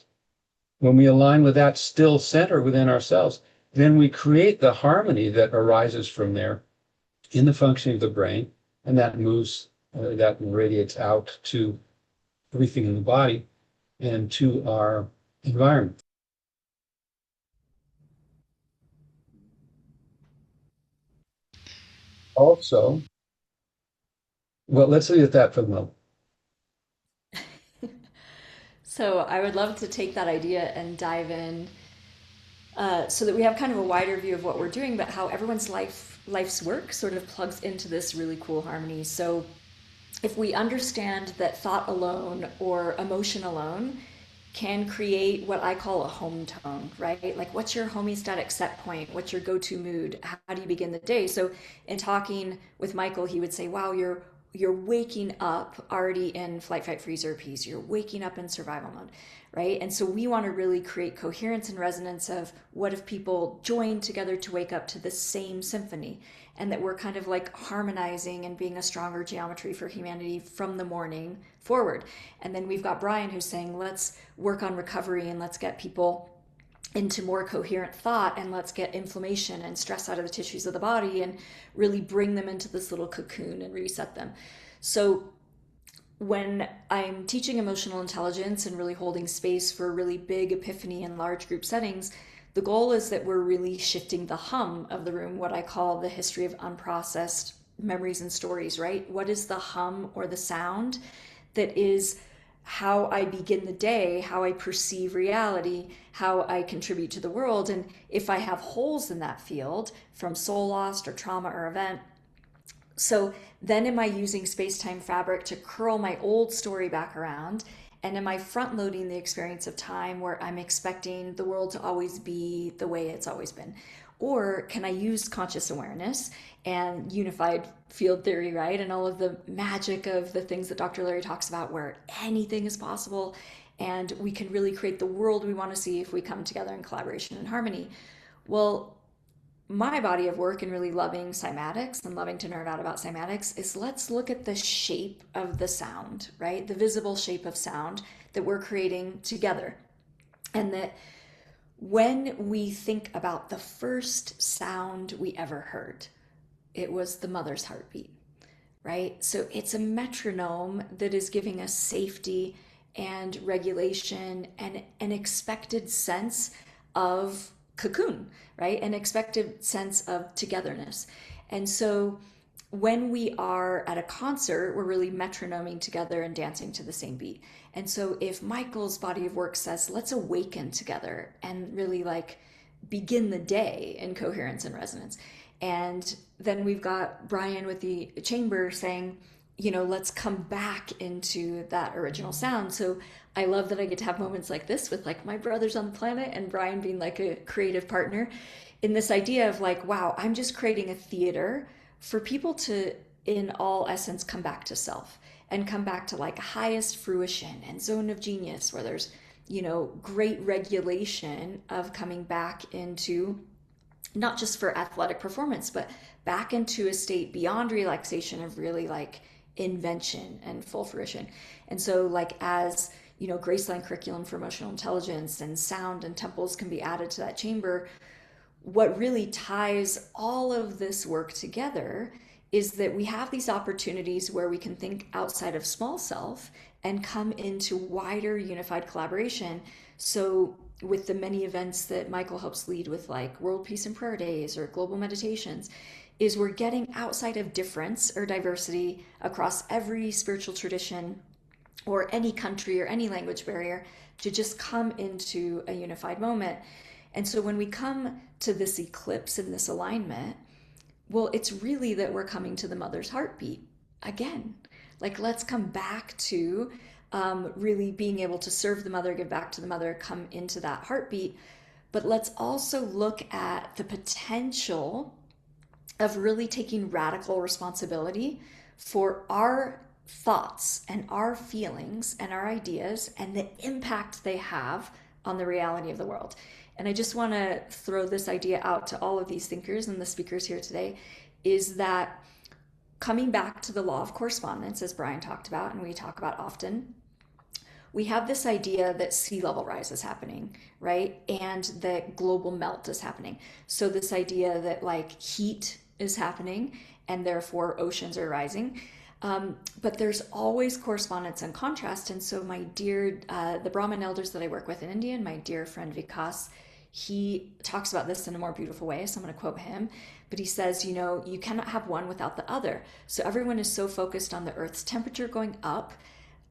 when we align with that still center within ourselves, then we create the harmony that arises from there in the functioning of the brain, and that moves, that radiates out to everything in the body and to our environment. Also, well, let's leave it at that for the moment. So I would love to take that idea and dive in so that we have kind of a wider view of what we're doing, but how everyone's life's work sort of plugs into this really cool harmony. So if we understand that thought alone or emotion alone can create what I call a home tone, right? Like, what's your homeostatic set point? What's your go-to mood? How do you begin the day? So in talking with Michael, he would say, wow, you're waking up already in flight, fight, freeze, or appease. You're waking up in survival mode, right? And so we want to really create coherence and resonance of what if people join together to wake up to the same symphony, and that we're kind of like harmonizing and being a stronger geometry for humanity from the morning forward. And then we've got Brian who's saying, let's work on recovery and let's get people into more coherent thought, and let's get inflammation and stress out of the tissues of the body and really bring them into this little cocoon and reset them. So when I'm teaching emotional intelligence and really holding space for a really big epiphany in large group settings, the goal is that we're really shifting the hum of the room, what I call the history of unprocessed memories and stories, right? What is the hum or the sound that is how I begin the day, how I perceive reality, how I contribute to the world? And if I have holes in that field from soul loss or trauma or event, so then am I using space-time fabric to curl my old story back around? And am I front loading the experience of time where I'm expecting the world to always be the way it's always been? Or can I use conscious awareness and unified field theory, right? And all of the magic of the things that Dr. Larry talks about, where anything is possible and we can really create the world we want to see if we come together in collaboration and harmony. Well, my body of work in really loving cymatics and loving to nerd out about cymatics is, let's look at the shape of the sound, right? The visible shape of sound that we're creating together. And that when we think about the first sound we ever heard, it was the mother's heartbeat, right? So it's a metronome that is giving us safety and regulation and an expected sense of cocoon, right? An expected sense of togetherness. And so when we are at a concert, we're really metronoming together and dancing to the same beat. And so if Michael's body of work says, let's awaken together and really like begin the day in coherence and resonance. And then we've got Brian with the chamber saying, let's come back into that original sound. So I love that I get to have moments like this with like my brothers on the planet and Brian being like a creative partner in this idea of like, wow, I'm just creating a theater for people to, in all essence, come back to self and come back to like highest fruition and zone of genius, where there's, great regulation of coming back into not just for athletic performance, but back into a state beyond relaxation of really like invention and full fruition. And so like as Graceline curriculum for emotional intelligence and sound and temples can be added to that chamber, what really ties all of this work together is that we have these opportunities where we can think outside of small self and come into wider unified collaboration. So with the many events that Michael helps lead with, like World Peace and Prayer Days or Global Meditations, is we're getting outside of difference or diversity across every spiritual tradition or any country or any language barrier to just come into a unified moment. And so when we come to this eclipse and this alignment, well, it's really that we're coming to the mother's heartbeat again. Like, let's come back to really being able to serve the mother, give back to the mother, come into that heartbeat. But let's also look at the potential of really taking radical responsibility for our thoughts and our feelings and our ideas and the impact they have on the reality of the world. And I just want to throw this idea out to all of these thinkers and the speakers here today, is that coming back to the law of correspondence, as Brian talked about and we talk about often, we have this idea that sea level rise is happening, right? And that global melt is happening. So this idea that like heat is happening and therefore oceans are rising. But there's always correspondence and contrast. And so my dear, the Brahmin elders that I work with in India and my dear friend Vikas, he talks about this in a more beautiful way, so I'm going to quote him. But he says, you know, you cannot have one without the other. So everyone is so focused on the Earth's temperature going up,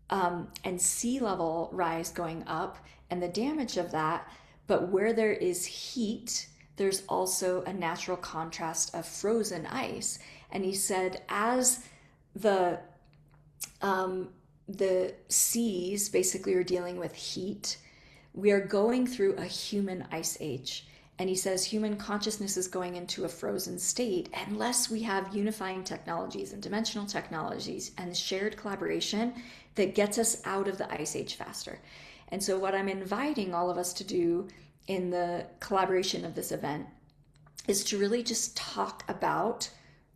and sea level rise going up and the damage of that. But where there is heat, there's also a natural contrast of frozen ice. And he said, as the seas basically are dealing with heat, we are going through a human ice age. And he says human consciousness is going into a frozen state unless we have unifying technologies and dimensional technologies and shared collaboration that gets us out of the ice age faster. And so what I'm inviting all of us to do in the collaboration of this event is to really just talk about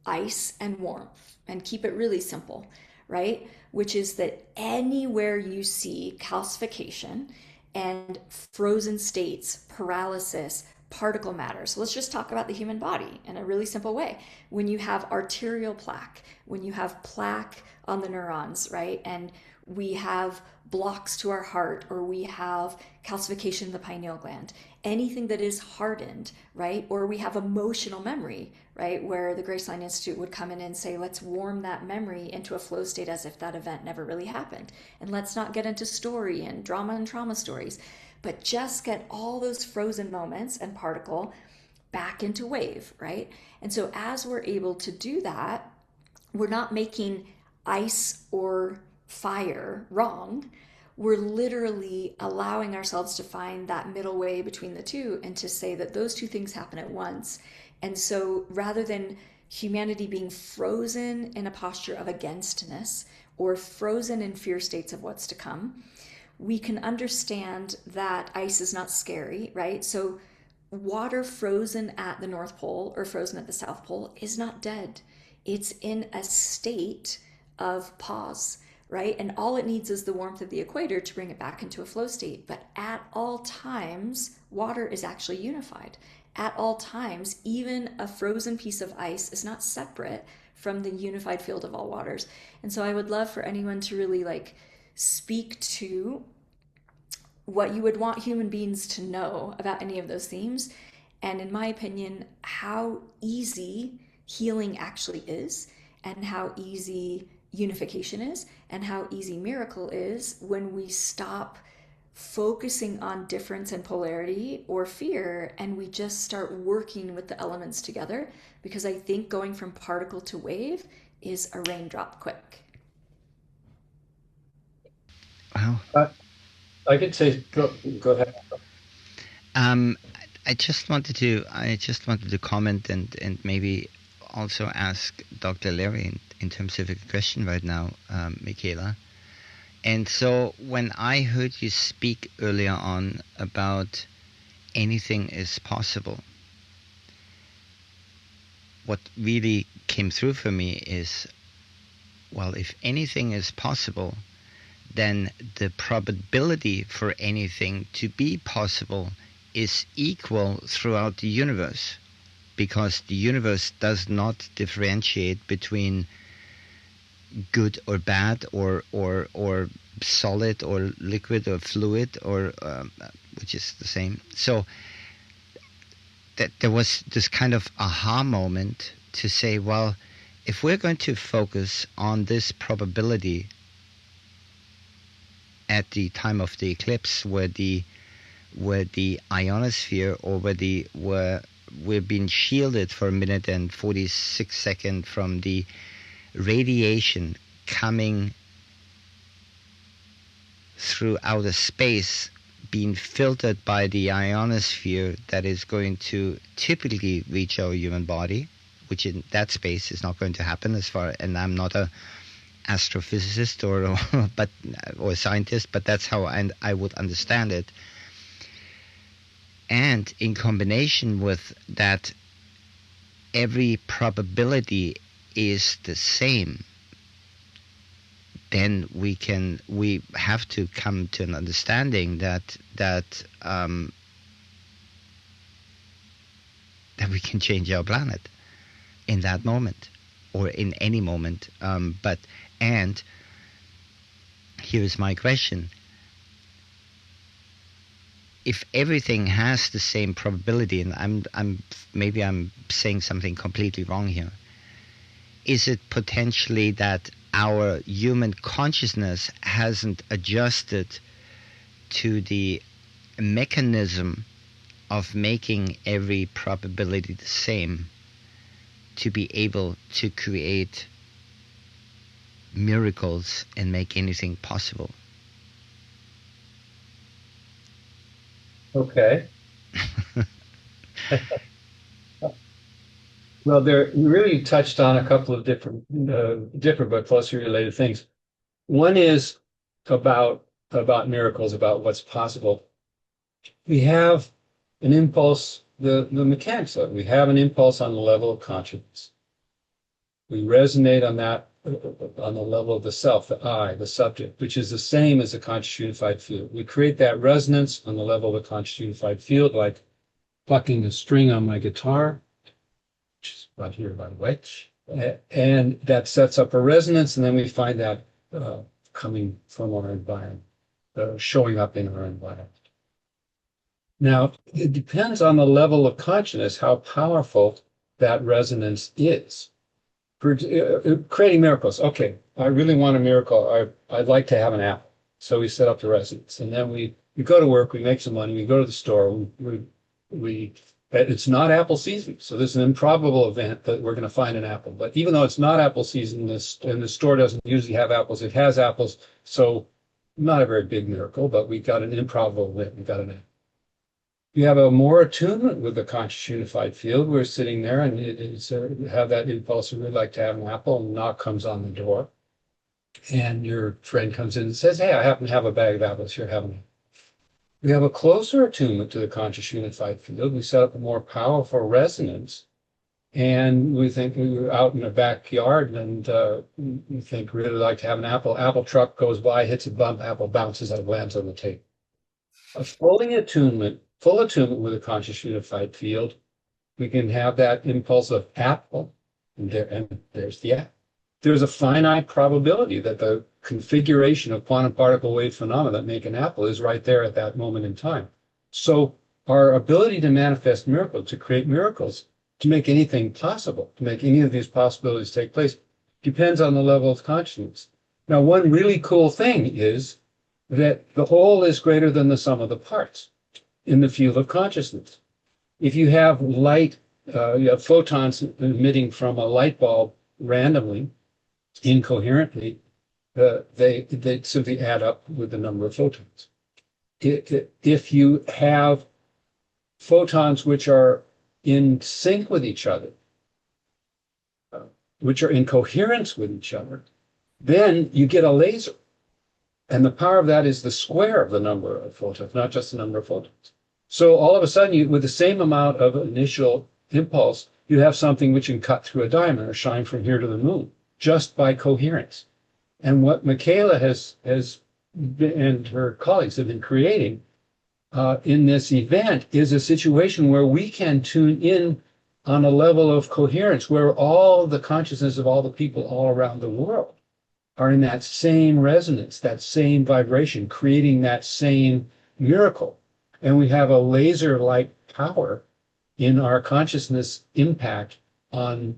ice and warmth and keep it really simple, right? Which is that anywhere you see calcification and frozen states, paralysis, particle matter. So let's just talk about the human body in a really simple way. When you have arterial plaque, when you have plaque on the neurons, right? And we have blocks to our heart, or we have calcification in the pineal gland, anything that is hardened, right? Or we have emotional memory, right? Where the Graceline Institute would come in and say, let's warm that memory into a flow state as if that event never really happened. And let's not get into story and drama and trauma stories, but just get all those frozen moments and particle back into wave, right? And so as we're able to do that, we're not making ice or fire wrong. We're literally allowing ourselves to find that middle way between the two and to say that those two things happen at once. And so rather than humanity being frozen in a posture of againstness or frozen in fear states of what's to come, we can understand that ice is not scary, right? So water frozen at the North Pole or frozen at the South Pole is not dead. It's in a state of pause, right? And all it needs is the warmth of the equator to bring it back into a flow state. But at all times, water is actually unified. At all times, even a frozen piece of ice is not separate from the unified field of all waters. And so I would love for anyone to really speak to what you would want human beings to know about any of those themes. And in my opinion, how easy healing actually is, and how easy unification is, and how easy miracle is when we stop focusing on difference and polarity or fear, and we just start working with the elements together. Because I think going from particle to wave is a raindrop quick. Wow. I could say, go ahead. I just wanted to comment and maybe also ask Dr. Larry in terms of a question right now, Mickaela. And so when I heard you speak earlier on about anything is possible, what really came through for me is, well, if anything is possible, then the probability for anything to be possible is equal throughout the universe, because the universe does not differentiate between good or bad, or solid or liquid or fluid, or which is the same. So that there was this kind of aha moment to say, well, if we're going to focus on this probability at the time of the eclipse, where the ionosphere, or where we're being shielded for a minute and 46 seconds from the radiation coming through outer space, being filtered by the ionosphere that is going to typically reach our human body, which in that space is not going to happen and I'm not a astrophysicist or a scientist, but that's how I would understand it. And in combination with that, every probability is the same, then we have to come to an understanding that we can change our planet in that moment, or in any moment. And here is my question: if everything has the same probability, and maybe I'm saying something completely wrong here, is it potentially that our human consciousness hasn't adjusted to the mechanism of making every probability the same to be able to create miracles and make anything possible? Okay. Well, you really touched on a couple of different but closely related things. One is about miracles, about what's possible. We have an impulse, the mechanics of it. We have an impulse on the level of consciousness. We resonate on that, on the level of the self, the I, the subject, which is the same as the conscious unified field. We create that resonance on the level of the conscious unified field, like plucking a string on my guitar, which is right here, by the way. And that sets up a resonance, and then we find that coming from our environment, showing up in our environment. Now, it depends on the level of consciousness, how powerful that resonance is. For creating miracles. Okay, I really want a miracle. I'd like to have an apple. So we set up the resonance. And then we go to work, we make some money, we go to the store, it's not apple season. So there's an improbable event that we're going to find an apple. But even though it's not apple season, and the store doesn't usually have apples, it has apples. So not a very big miracle, but we got an improbable event. We got an apple. You have a more attunement with the conscious unified field. We're sitting there and have that impulse. We'd like to have an apple, and a knock comes on the door. And your friend comes in and says, hey, I happen to have a bag of apples here, have them. We have a closer attunement to the conscious unified field. We set up a more powerful resonance. And we think we were out in the backyard, and we think we'd really like to have an apple. Apple truck goes by, hits a bump, apple bounces and lands on the table. A full attunement with a conscious unified field, we can have that impulse of apple, and there's the apple. There's a finite probability that the configuration of quantum particle wave phenomena that make an apple is right there at that moment in time. So our ability to manifest miracles, to create miracles, to make anything possible, to make any of these possibilities take place, depends on the level of consciousness. Now, one really cool thing is that the whole is greater than the sum of the parts in the field of consciousness. If you have light, you have photons emitting from a light bulb randomly, incoherently, they simply add up with the number of photons. If you have photons which are in sync with each other, which are in coherence with each other, then you get a laser. And the power of that is the square of the number of photons, not just the number of photons. So all of a sudden, with the same amount of initial impulse, you have something which can cut through a diamond or shine from here to the moon, just by coherence. And what Mickaela and her colleagues have been creating in this event is a situation where we can tune in on a level of coherence where all the consciousness of all the people all around the world are in that same resonance, that same vibration, creating that same miracle. And we have a laser-like power in our consciousness impact on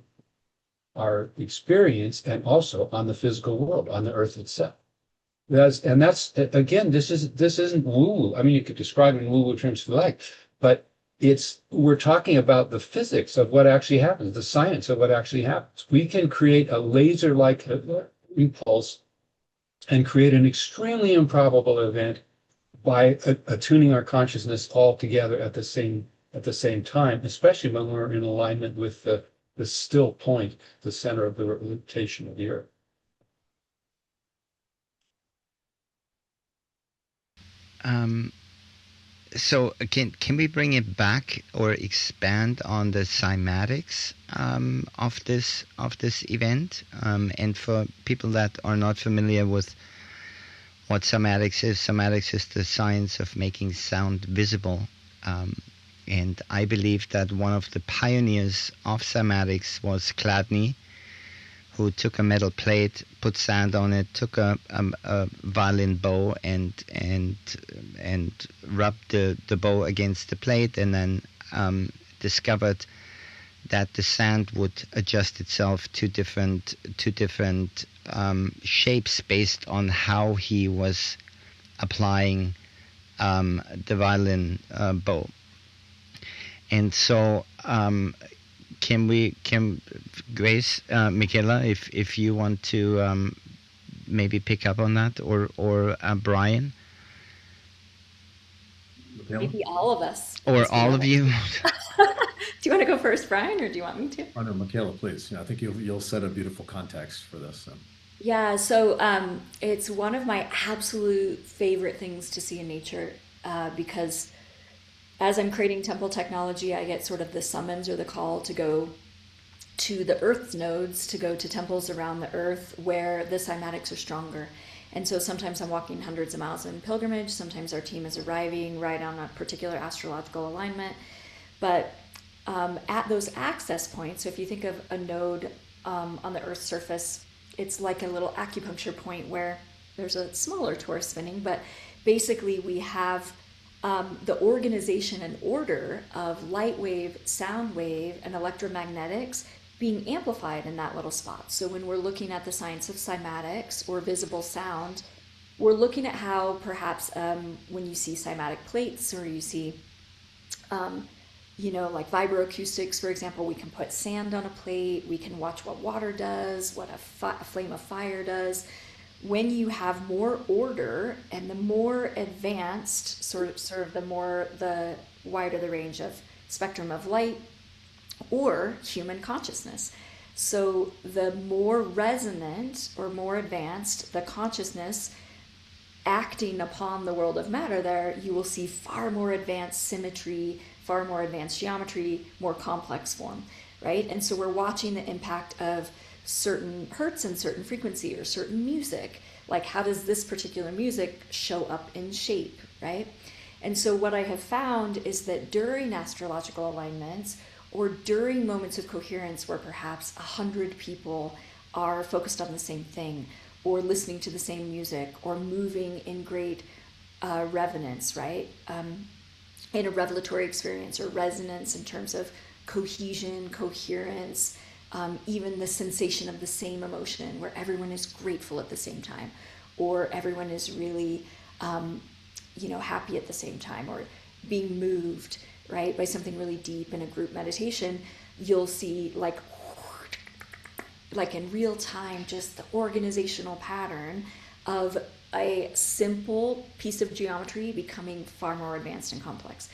our experience and also on the physical world, on the earth itself. That's again, this isn't woo-woo. I mean, you could describe it in woo-woo terms if you like, but we're talking about the physics of what actually happens, the science of what actually happens. We can create a laser-like impulse and create an extremely improbable event by attuning our consciousness all together at the same time, especially when we're in alignment with the still point, the center of the rotation of the Earth. So can we bring it back or expand on the cymatics of this event? And for people that are not familiar with what cymatics is the science of making sound visible. And I believe that one of the pioneers of cymatics was Chladni, who took a metal plate, put sand on it, took a violin bow and rubbed the bow against the plate, and then discovered that the sand would adjust itself to different shapes based on how he was applying the violin bow. And so can Grace, Mickaela, if you want to maybe pick up on that, or Brian, maybe all of us, or all of you. Do you want to go first, Brian, or do you want me to? Oh no, Mickaela, please. I think you'll set a beautiful context for this. So. Yeah, so it's one of my absolute favorite things to see in nature, because as I'm creating temple technology, I get sort of the summons or the call to go to the Earth's nodes, to go to temples around the Earth where the cymatics are stronger. And so sometimes I'm walking hundreds of miles in pilgrimage, sometimes our team is arriving right on a particular astrological alignment. But at those access points, so if you think of a node on the Earth's surface, it's like a little acupuncture point where there's a smaller torus spinning, but basically we have the organization and order of light wave, sound wave, and electromagnetics being amplified in that little spot. So when we're looking at the science of cymatics or visible sound, we're looking at how perhaps when you see cymatic plates, or you see like vibroacoustics, for example, we can put sand on a plate, we can watch what water does, what a flame of fire does. When you have more order and the more advanced, sort of the wider the range of spectrum of light or human consciousness. So the more resonant or more advanced the consciousness acting upon the world of matter there, you will see far more advanced symmetry, far more advanced geometry, more complex form, right? And so we're watching the impact of certain hertz and certain frequency or certain music. Like, how does this particular music show up in shape, right? And so what I have found is that during astrological alignments or during moments of coherence where perhaps 100 people are focused on the same thing or listening to the same music or moving in great reverence, right? In a revelatory experience or resonance in terms of cohesion, coherence, even the sensation of the same emotion where everyone is grateful at the same time, or everyone is really, happy at the same time, or being moved, right, by something really deep in a group meditation, you'll see like in real time, just the organizational pattern of a simple piece of geometry becoming far more advanced and complex.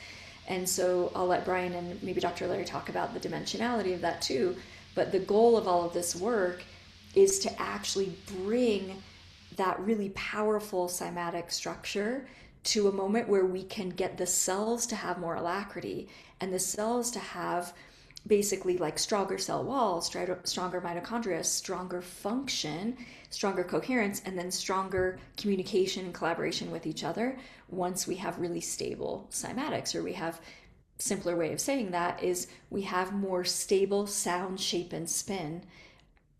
And so I'll let Brian and maybe Dr. Larry talk about the dimensionality of that too. But the goal of all of this work is to actually bring that really powerful cymatic structure to a moment where we can get the cells to have more alacrity and the cells to have basically like stronger cell walls, stronger mitochondria, stronger function, stronger coherence, and then stronger communication and collaboration with each other once we have really stable cymatics. Or we have, simpler way of saying that is we have more stable sound, shape, and spin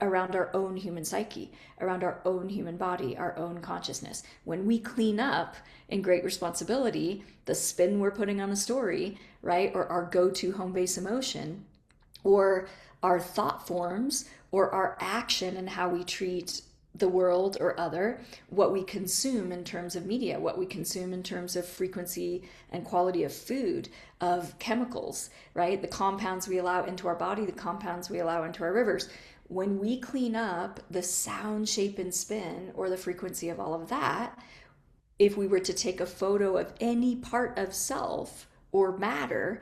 around our own human psyche, around our own human body, our own consciousness. When we clean up in great responsibility the spin we're putting on a story, right, or our go-to home base emotion, or our thought forms, or our action and how we treat the world or other, what we consume in terms of media, what we consume in terms of frequency and quality of food, of chemicals, right? The compounds we allow into our body, the compounds we allow into our rivers. When we clean up the sound, shape, and spin, or the frequency of all of that, if we were to take a photo of any part of self or matter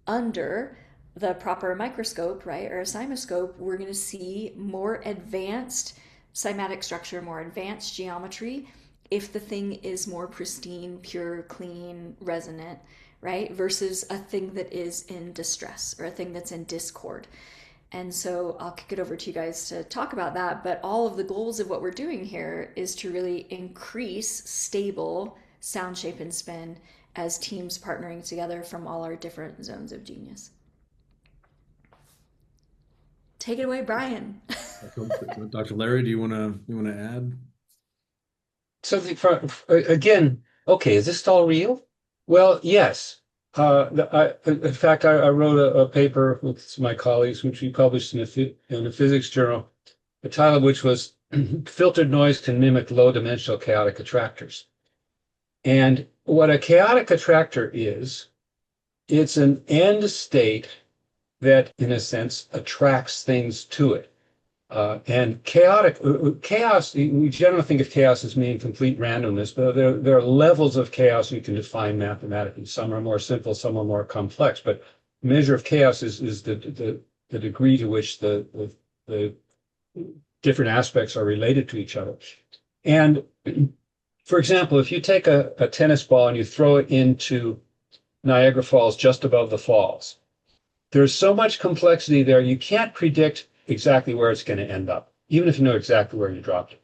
under the proper microscope, right, or a cymoscope, we're going to see more advanced cymatic structure, more advanced geometry, if the thing is more pristine, pure, clean, resonant, right, versus a thing that is in distress or a thing that's in discord. And so I'll kick it over to you guys to talk about that. But all of the goals of what we're doing here is to really increase stable sound, shape, and spin as teams partnering together from all our different zones of genius. Take it away, Brian. Dr. Larry, do you want to add? Something from, again, okay, is this all real? Well, yes. In fact, I wrote a paper with my colleagues, which we published in a physics journal, the title of which was Filtered Noise Can Mimic Low-Dimensional Chaotic Attractors. And what a chaotic attractor is, it's an end state that, in a sense, attracts things to it. And chaos, we generally think of chaos as meaning complete randomness, but there are levels of chaos you can define mathematically. Some are more simple, some are more complex, but the measure of chaos is the degree to which the different aspects are related to each other. And for example, if you take a tennis ball and you throw it into Niagara Falls just above the falls, there's so much complexity there, you can't predict exactly where it's going to end up, even if you know exactly where you dropped it.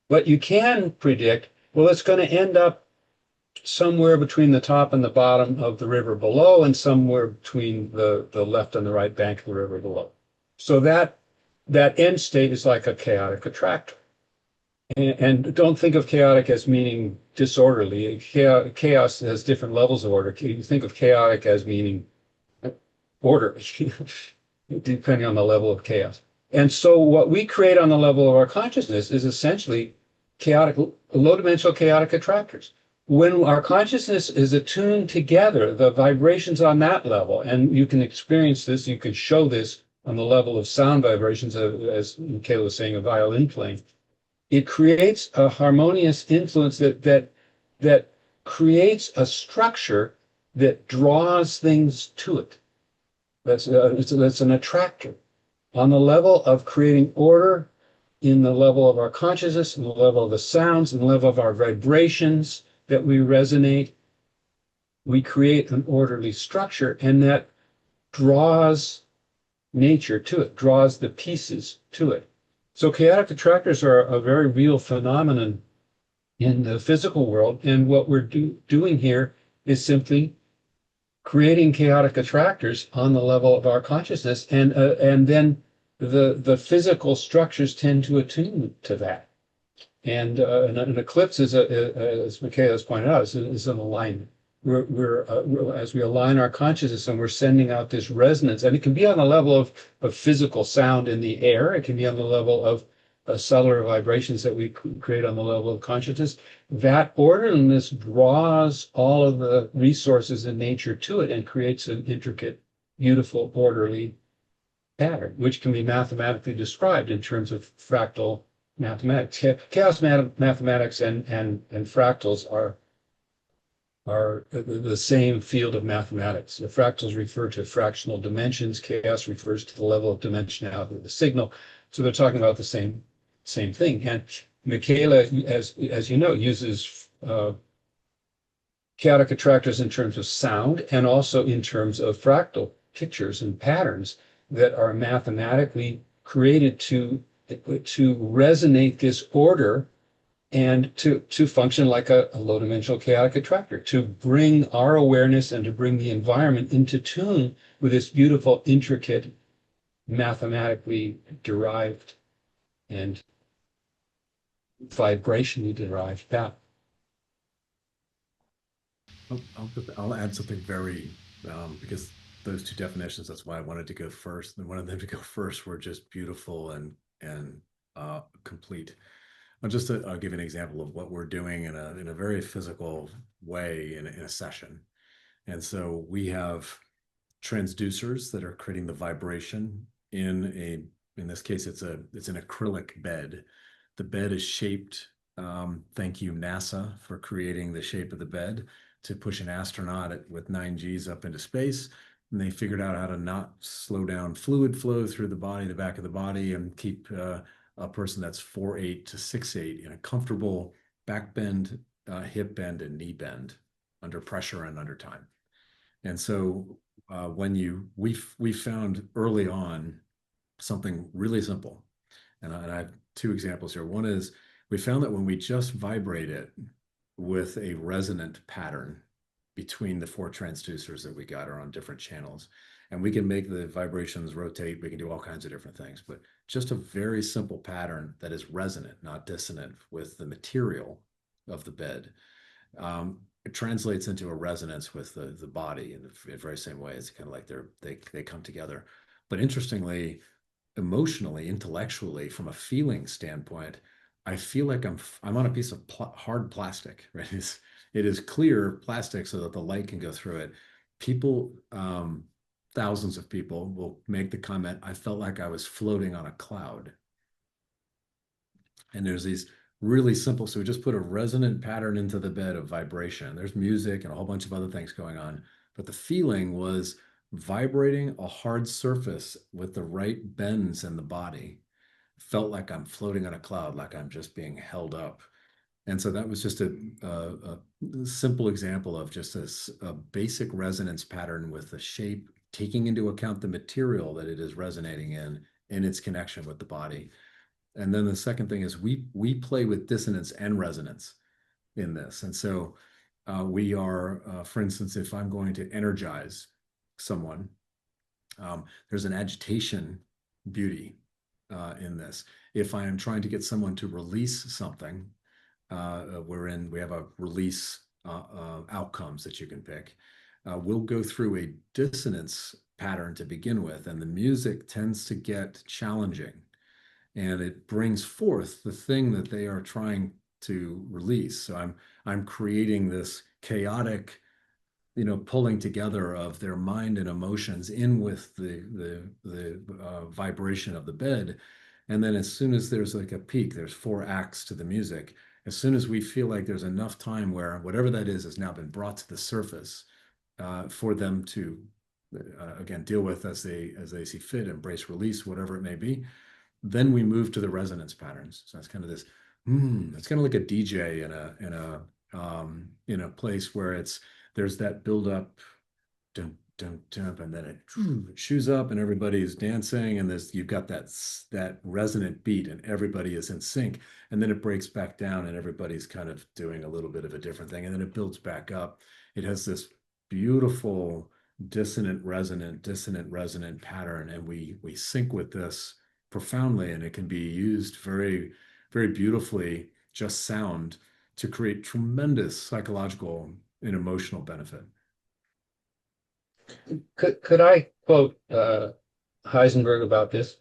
But you can predict, well, it's going to end up somewhere between the top and the bottom of the river below and somewhere between the left and the right bank of the river below. So that end state is like a chaotic attractor. And don't think of chaotic as meaning disorderly. Chaos has different levels of order. You think of chaotic as meaning order, depending on the level of chaos. And so what we create on the level of our consciousness is essentially chaotic, low-dimensional chaotic attractors. When our consciousness is attuned together, the vibrations on that level, and you can experience this, you can show this on the level of sound vibrations, as Mickaela was saying, a violin playing, it creates a harmonious influence that creates a structure that draws things to it. That's an attractor. On the level of creating order, in the level of our consciousness, in the level of the sounds, in the level of our vibrations that we resonate, we create an orderly structure, and that draws nature to it, draws the pieces to it. So chaotic attractors are a very real phenomenon in the physical world, and what we're doing here is simply creating chaotic attractors on the level of our consciousness, and then the physical structures tend to attune to that. And an eclipse is, as Mickaela has pointed out, is an alignment. As we align our consciousness, and we're sending out this resonance, and it can be on the level of physical sound in the air. It can be on the level of cellular vibrations that we create on the level of consciousness. That orderliness draws all of the resources in nature to it and creates an intricate, beautiful, orderly pattern, which can be mathematically described in terms of fractal mathematics. Chaos mathematics and fractals are the same field of mathematics. The fractals refer to fractional dimensions. Chaos refers to the level of dimensionality of the signal. So they're talking about the same thing. And Mickaela, as you know, uses chaotic attractors in terms of sound and also in terms of fractal pictures and patterns that are mathematically created to resonate this order and to function like a low-dimensional chaotic attractor, to bring our awareness and to bring the environment into tune with this beautiful, intricate, mathematically derived and vibrationally derived path. I'll add something because those two definitions, that's why I wanted to go first. And one of them to go first were just beautiful and complete. I'll give an example of what we're doing in a very physical way in a session. And so we have transducers that are creating the vibration in this case, it's an acrylic bed. The bed is shaped, thank you NASA for creating the shape of the bed to push an astronaut with 9 Gs up into space. And they figured out how to not slow down fluid flow through the body, the back of the body, and keep a person that's 4'8" to 6'8" in a comfortable back bend, hip bend, and knee bend under pressure and under time. And so we found early on something really simple. And I have 2 examples here. One is we found that when we just vibrate it with a resonant pattern between the 4 transducers that we got are on different channels, And we can make the vibrations rotate. We can do all kinds of different things, but just a very simple pattern that is resonant, not dissonant with the material of the bed. It translates into a resonance with the body in the very same way. It's kind of like they come together. But interestingly, emotionally, intellectually, from a feeling standpoint, I feel like I'm on a piece of hard plastic, right? It is clear plastic so that the light can go through it. People, thousands of people will make the comment, I felt like I was floating on a cloud. And there's these really simple, so we just put a resonant pattern into the bed of vibration. There's music and a whole bunch of other things going on, but the feeling was vibrating a hard surface with the right bends in the body. Felt like I'm floating on a cloud, like I'm just being held up. And so that was just a simple example of just a basic resonance pattern with the shape, taking into account the material that it is resonating in its connection with the body. And then the second thing is we play with dissonance and resonance in this. And so we are, for instance, if I'm going to energize someone, there's an agitation beauty in this. If I am trying to get someone to release something, we have a release outcomes that you can pick. We'll go through a dissonance pattern to begin with, and the music tends to get challenging, and it brings forth the thing that they are trying to release. So I'm creating this chaotic, pulling together of their mind and emotions in with the vibration of the bed. And then as soon as there's like a peak, there's 4 acts to the music. As soon as we feel like there's enough time where whatever that is has now been brought to the surface for them to, again, deal with as they see fit, embrace, release, whatever it may be, then we move to the resonance patterns. So it's kind of this, it's kind of like a DJ in a place where there's that build up, dun, dun, dun, and then it shoes up and everybody's dancing, and you've got that resonant beat and everybody is in sync, and then it breaks back down and everybody's kind of doing a little bit of a different thing, and then it builds back up. It has this beautiful dissonant resonant pattern, and we sync with this profoundly, and it can be used very, very beautifully, just sound, to create tremendous psychological and emotional benefit. Could I quote Heisenberg about this?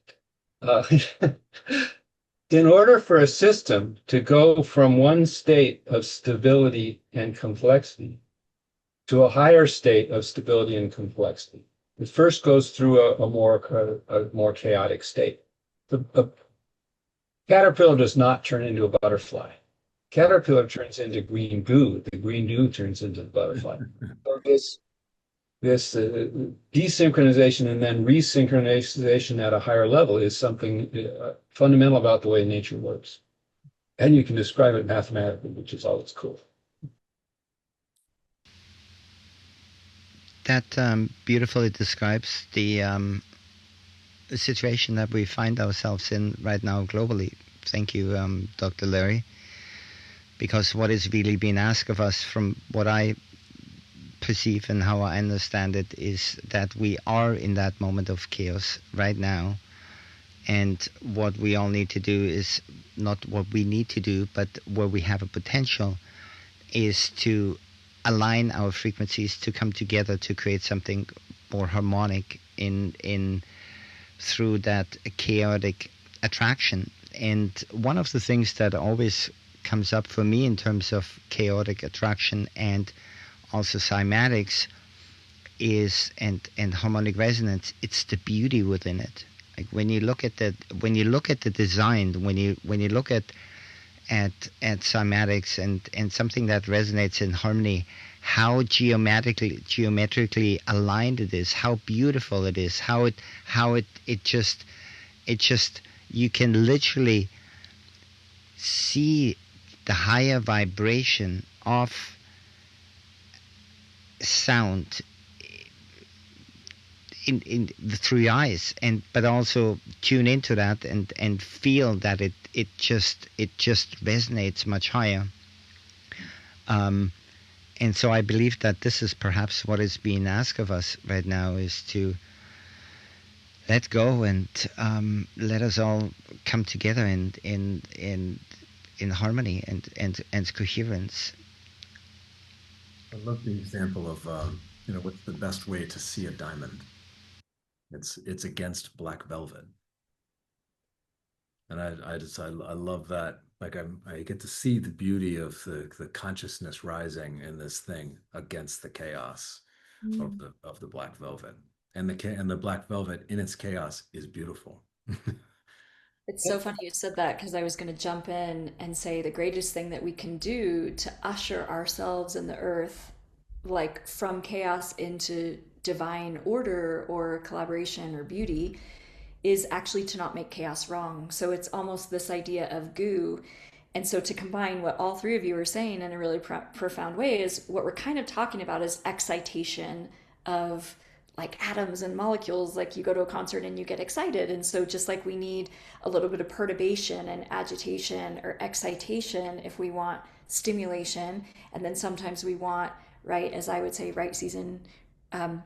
In order for a system to go from one state of stability and complexity to a higher state of stability and complexity, it first goes through a more chaotic state. The caterpillar does not turn into a butterfly. Caterpillar turns into green goo. The green goo turns into the butterfly. So this desynchronization and then resynchronization at a higher level is something fundamental about the way nature works. And you can describe it mathematically, which is always cool. That beautifully describes the situation that we find ourselves in right now globally. Thank you, Dr. Larry. Because what is really being asked of us, from what I perceive and how I understand it, is that we are in that moment of chaos right now. And what we all need to do is not what we need to do, but where we have a potential is to align our frequencies to come together to create something more harmonic in through that chaotic attraction. And one of the things that always comes up for me in terms of chaotic attraction and also cymatics is and harmonic resonance, it's the beauty within it. Like when you look at the design, when you look at cymatics and something that resonates in harmony, how geometrically aligned it is, how beautiful it is, how it just you can literally see the higher vibration of sound in through your eyes, but also tune into that and feel that it just resonates much higher. And so I believe that this is perhaps what is being asked of us right now, is to let's go and let us all come together in harmony and coherence. I love the example of what's the best way to see a diamond? It's against black velvet, and I love that. Like I get to see the beauty of the consciousness rising in this thing against the chaos Mm. of the black velvet, and the black velvet in its chaos is beautiful. It's so funny you said that because I was going to jump in and say the greatest thing that we can do to usher ourselves in the earth, like from chaos into divine order or collaboration or beauty, is actually to not make chaos wrong. So it's almost this idea of goo. And so to combine what all three of you are saying in a really profound way is what we're kind of talking about is excitation of like atoms and molecules. Like you go to a concert and you get excited. And so just like we need a little bit of perturbation and agitation or excitation if we want stimulation. And then sometimes we want, right, as I would say, um,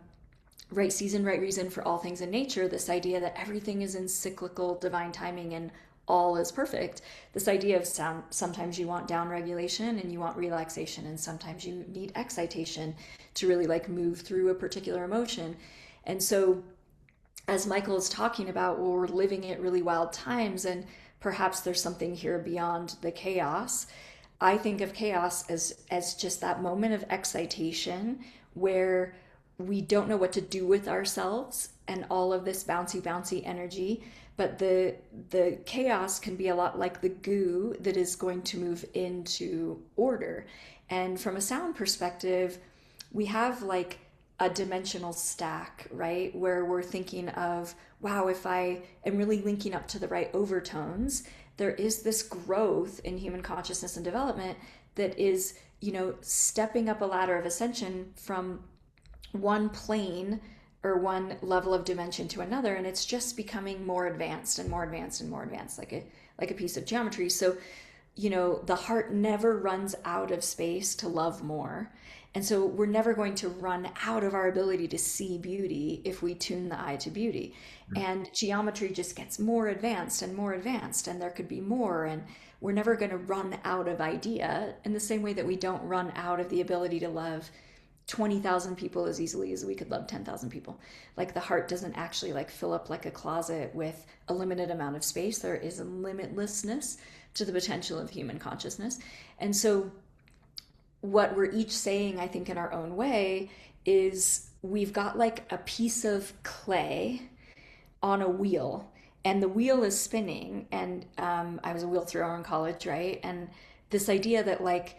right season, right reason for all things in nature, this idea that everything is in cyclical divine timing and all is perfect. This idea of sound, sometimes you want down regulation and you want relaxation, and sometimes you need excitation to really like move through a particular emotion. And so, as Michael is talking about, well, we're living at really wild times, and perhaps there's something here beyond the chaos. I think of chaos as just that moment of excitation where we don't know what to do with ourselves and all of this bouncy energy, but the chaos can be a lot like the goo that is going to move into order. And from a sound perspective, we have like a dimensional stack, right? Where we're thinking of, wow, if I am really linking up to the right overtones, there is this growth in human consciousness and development that is, stepping up a ladder of ascension from one plane or one level of dimension to another, and it's just becoming more advanced and more advanced and more advanced, like a piece of geometry. So the heart never runs out of space to love more. And so we're never going to run out of our ability to see beauty if we tune the eye to beauty. And geometry just gets more advanced and more advanced, and there could be more. And we're never going to run out of idea in the same way that we don't run out of the ability to love 20,000 people as easily as we could love 10,000 people. Like the heart doesn't actually like fill up like a closet with a limited amount of space. There is a limitlessness to the potential of human consciousness. And so what we're each saying, I think, in our own way is we've got like a piece of clay on a wheel, and the wheel is spinning. And I was a wheel thrower in college, right? And this idea that like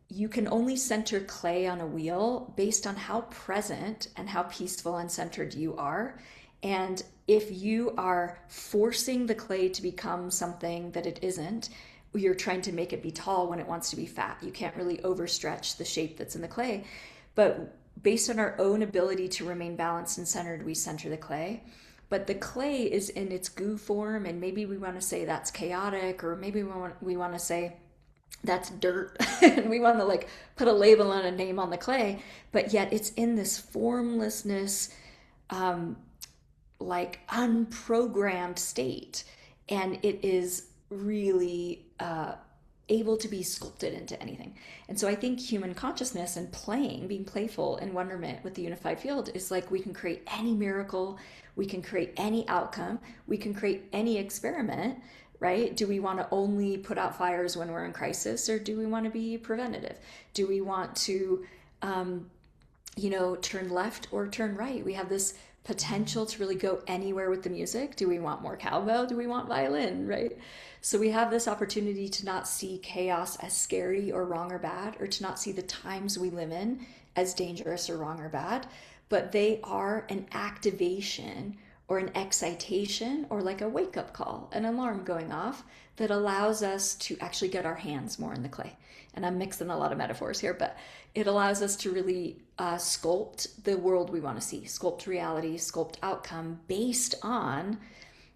you can only center clay on a wheel based on how present and how peaceful and centered you are. And if you are forcing the clay to become something that it isn't, you're trying to make it be tall when it wants to be fat. You can't really overstretch the shape that's in the clay. But based on our own ability to remain balanced and centered, we center the clay. But the clay is in its goo form, and maybe we want to say that's chaotic, or maybe we want to say that's dirt and we want to like put a label and a name on the clay, but yet it's in this formlessness, like unprogrammed state, and it is really able to be sculpted into anything. And so I think human consciousness and playing, being playful in wonderment with the unified field is like we can create any miracle, we can create any outcome, we can create any experiment, right? Do we want to only put out fires when we're in crisis, or do we want to be preventative? Do we want to, turn left or turn right? We have this potential to really go anywhere with the music. Do we want more cowbell? Do we want violin, right? So we have this opportunity to not see chaos as scary or wrong or bad, or to not see the times we live in as dangerous or wrong or bad, but they are an activation or an excitation or like a wake up call, an alarm going off that allows us to actually get our hands more in the clay. And I'm mixing a lot of metaphors here, but it allows us to really sculpt the world we want to see, sculpt reality, sculpt outcome based on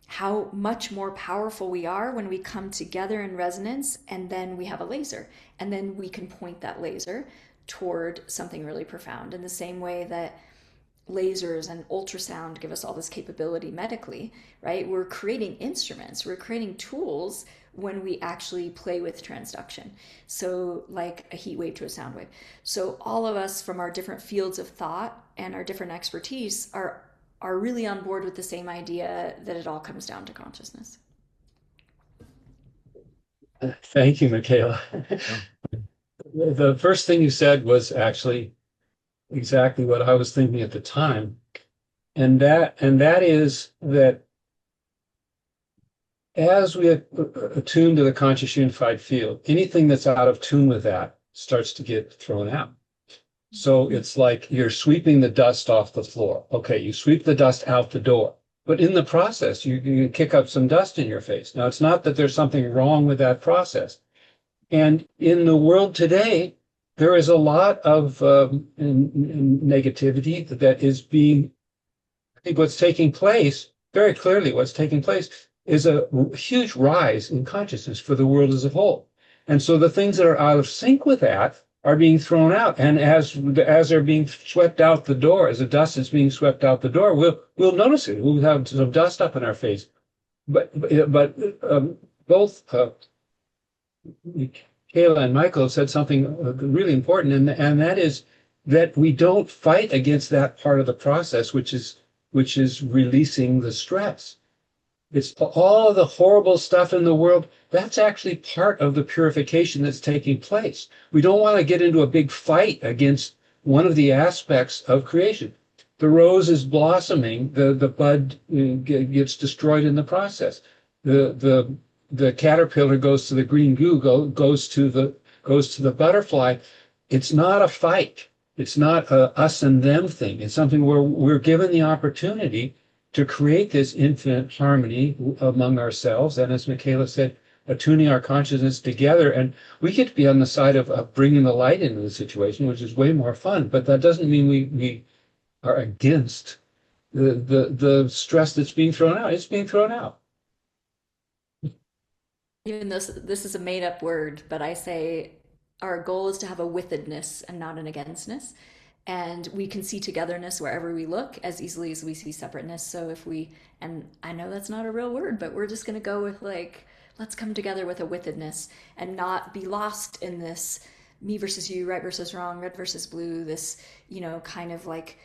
how much more powerful we are when we come together in resonance, and then we have a laser, and then we can point that laser toward something really profound in the same way that lasers and ultrasound give us all this capability medically, right? We're creating instruments, we're creating tools when we actually play with transduction. So like a heat wave to a sound wave. So all of us from our different fields of thought and our different expertise are really on board with the same idea that it all comes down to consciousness. Thank you, Mickaela. The first thing you said was actually exactly what I was thinking at the time. And that is that as we attune to the conscious unified field, anything that's out of tune with that starts to get thrown out. So it's like you're sweeping the dust off the floor. Okay, you sweep the dust out the door, but in the process, you kick up some dust in your face. Now, it's not that there's something wrong with that process. And in the world today, there is a lot of negativity that is being, I think what's taking place, very clearly what's taking place is a huge rise in consciousness for the world as a whole. And so the things that are out of sync with that are being thrown out. And as they're being swept out the door, as the dust is being swept out the door, we'll notice it. We'll have some dust up in our face. But both Kayla and Michael have said something really important, and that is that we don't fight against that part of the process, which is releasing the stress. It's all the horrible stuff in the world. That's actually part of the purification that's taking place. We don't want to get into a big fight against one of the aspects of creation. The rose is blossoming, the bud gets destroyed in the process. The caterpillar goes to the green goo, goes to the butterfly. It's not a fight. It's not a us and them thing. It's something where we're given the opportunity to create this infinite harmony among ourselves. And as Mickaela said, attuning our consciousness together. And we get to be on the side of bringing the light into the situation, which is way more fun. But that doesn't mean we are against the stress that's being thrown out. It's being thrown out. Even though this is a made up word, but I say our goal is to have a withedness and not an againstness. And we can see togetherness wherever we look as easily as we see separateness. So if we, and I know that's not a real word, but we're just going to go with like, let's come together with a withedness and not be lost in this me versus you, right versus wrong, red versus blue, this, kind of like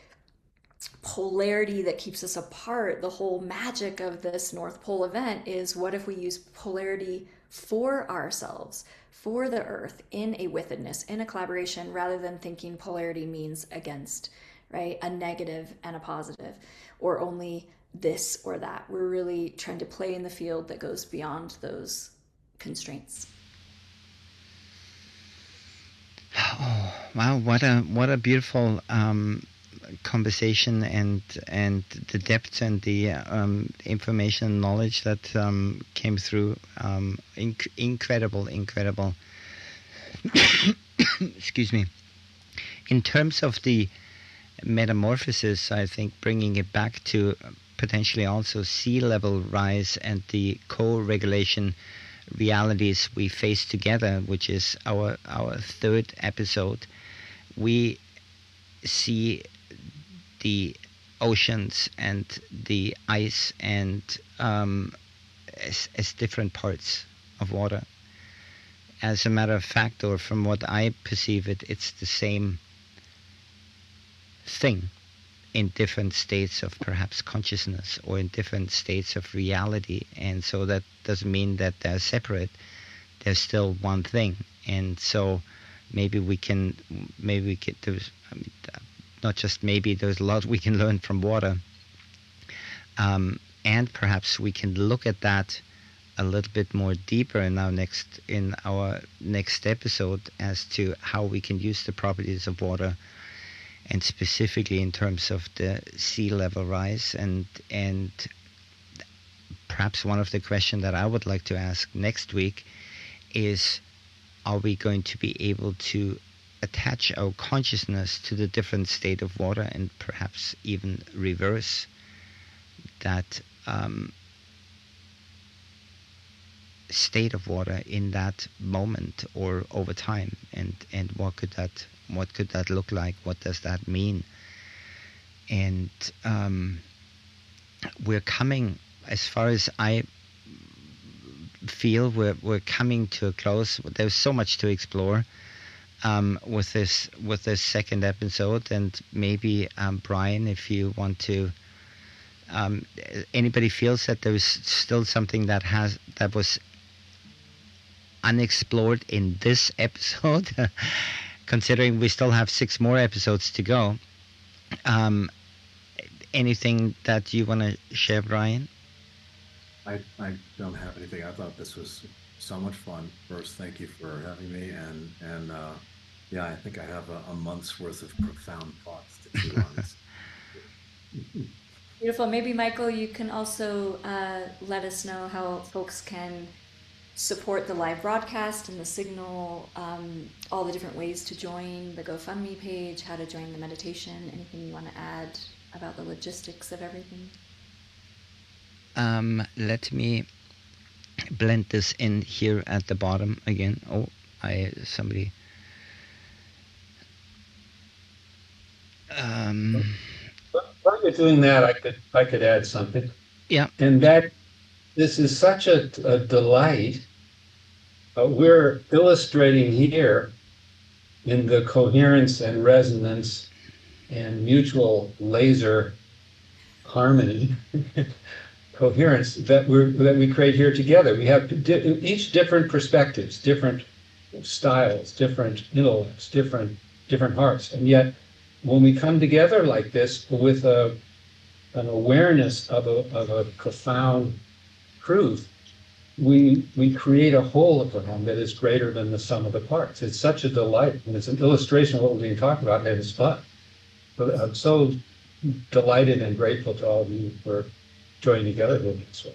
polarity that keeps us apart. The whole magic of this North Pole event is what if we use polarity for ourselves, for the earth, in a withedness, in a collaboration, rather than thinking polarity means against, right? A negative and a positive, or only this or that. We're really trying to play in the field that goes beyond those constraints. Oh, wow, what a beautiful conversation, and the depth and the information and knowledge that came through. Incredible. Excuse me. In terms of the metamorphosis, I think bringing it back to potentially also sea level rise and the co-regulation realities we face together, which is our third episode, we see the oceans and the ice and as different parts of water. As a matter of fact, or from what I perceive it, it's the same thing in different states of perhaps consciousness or in different states of reality. And so that doesn't mean that they're separate. They're still one thing. And so maybe we can not just maybe, there's a lot we can learn from water. And perhaps we can look at that a little bit more deeper in our next episode as to how we can use the properties of water, and specifically in terms of the sea level rise. And perhaps one of the questions that I would like to ask next week is, are we going to be able to attach our consciousness to the different state of water and perhaps even reverse that state of water in that moment or over time, and what could that look like? What does that mean? And we're coming, as far as I feel, we're coming to a close. There's so much to explore with this second episode, and maybe Brian, if you want to, anybody feels that there's still something that was unexplored in this episode, considering we still have 6 more episodes to go. Anything that you want to share, Brian? I don't have anything. I thought this was so much fun. First, thank you for having me, and yeah, I think I have a month's worth of profound thoughts to chew on. Beautiful. Maybe Michael, you can also let us know how folks can support the live broadcast and the signal, all the different ways to join the GoFundMe page, how to join the meditation, anything you want to add about the logistics of everything. Let me blend this in here at the bottom again. Oh, somebody. While you're doing that, I could add something. Yeah. And that this is such a delight. We're illustrating here in the coherence and resonance and mutual laser harmony, coherence that we create here together. We have each different perspectives, different styles, different intellects, different hearts, and yet when we come together like this with an awareness of a profound truth, we create a whole for him that is greater than the sum of the parts. It's such a delight, and it's an illustration of what we're being talked about, and it's fun. But I'm so delighted and grateful to all of you for joining together with us.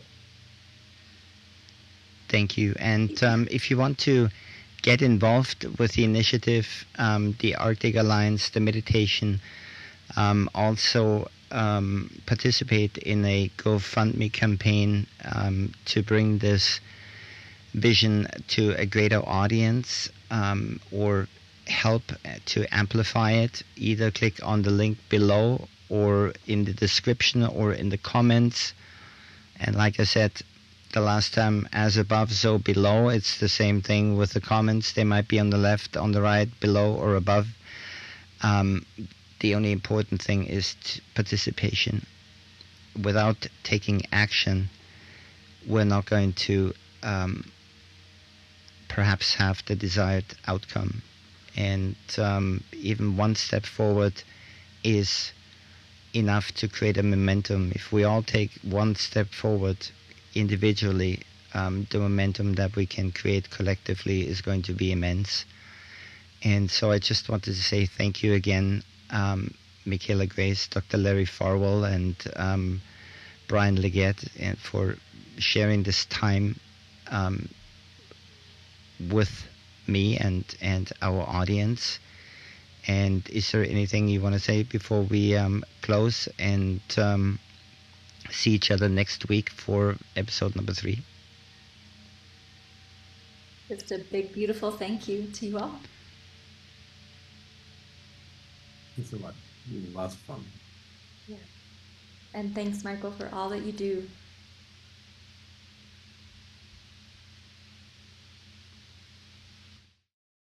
Thank you. And if you want to get involved with the initiative, the Arctic Alliance, the meditation, also participate in a GoFundMe campaign to bring this vision to a greater audience, or help to amplify it, either click on the link below or in the description or in the comments. And like I said the last time, as above, so below. It's the same thing with the comments. They might be on the left, on the right, below, or above. The only important thing is participation. Without taking action, we're not going to perhaps have the desired outcome. And even one step forward is enough to create a momentum. If we all take one step forward individually, the momentum that we can create collectively is going to be immense. And so I just wanted to say thank you again, Mickaela Grace, Dr. Larry Farwell, and Brian Leggett, and for sharing this time with me and our audience. And is there anything you want to say before we close and see each other next week for episode number 3? Just a big, beautiful thank you to you all. Thanks a lot. Lots of fun. Yeah. And thanks, Michael, for all that you do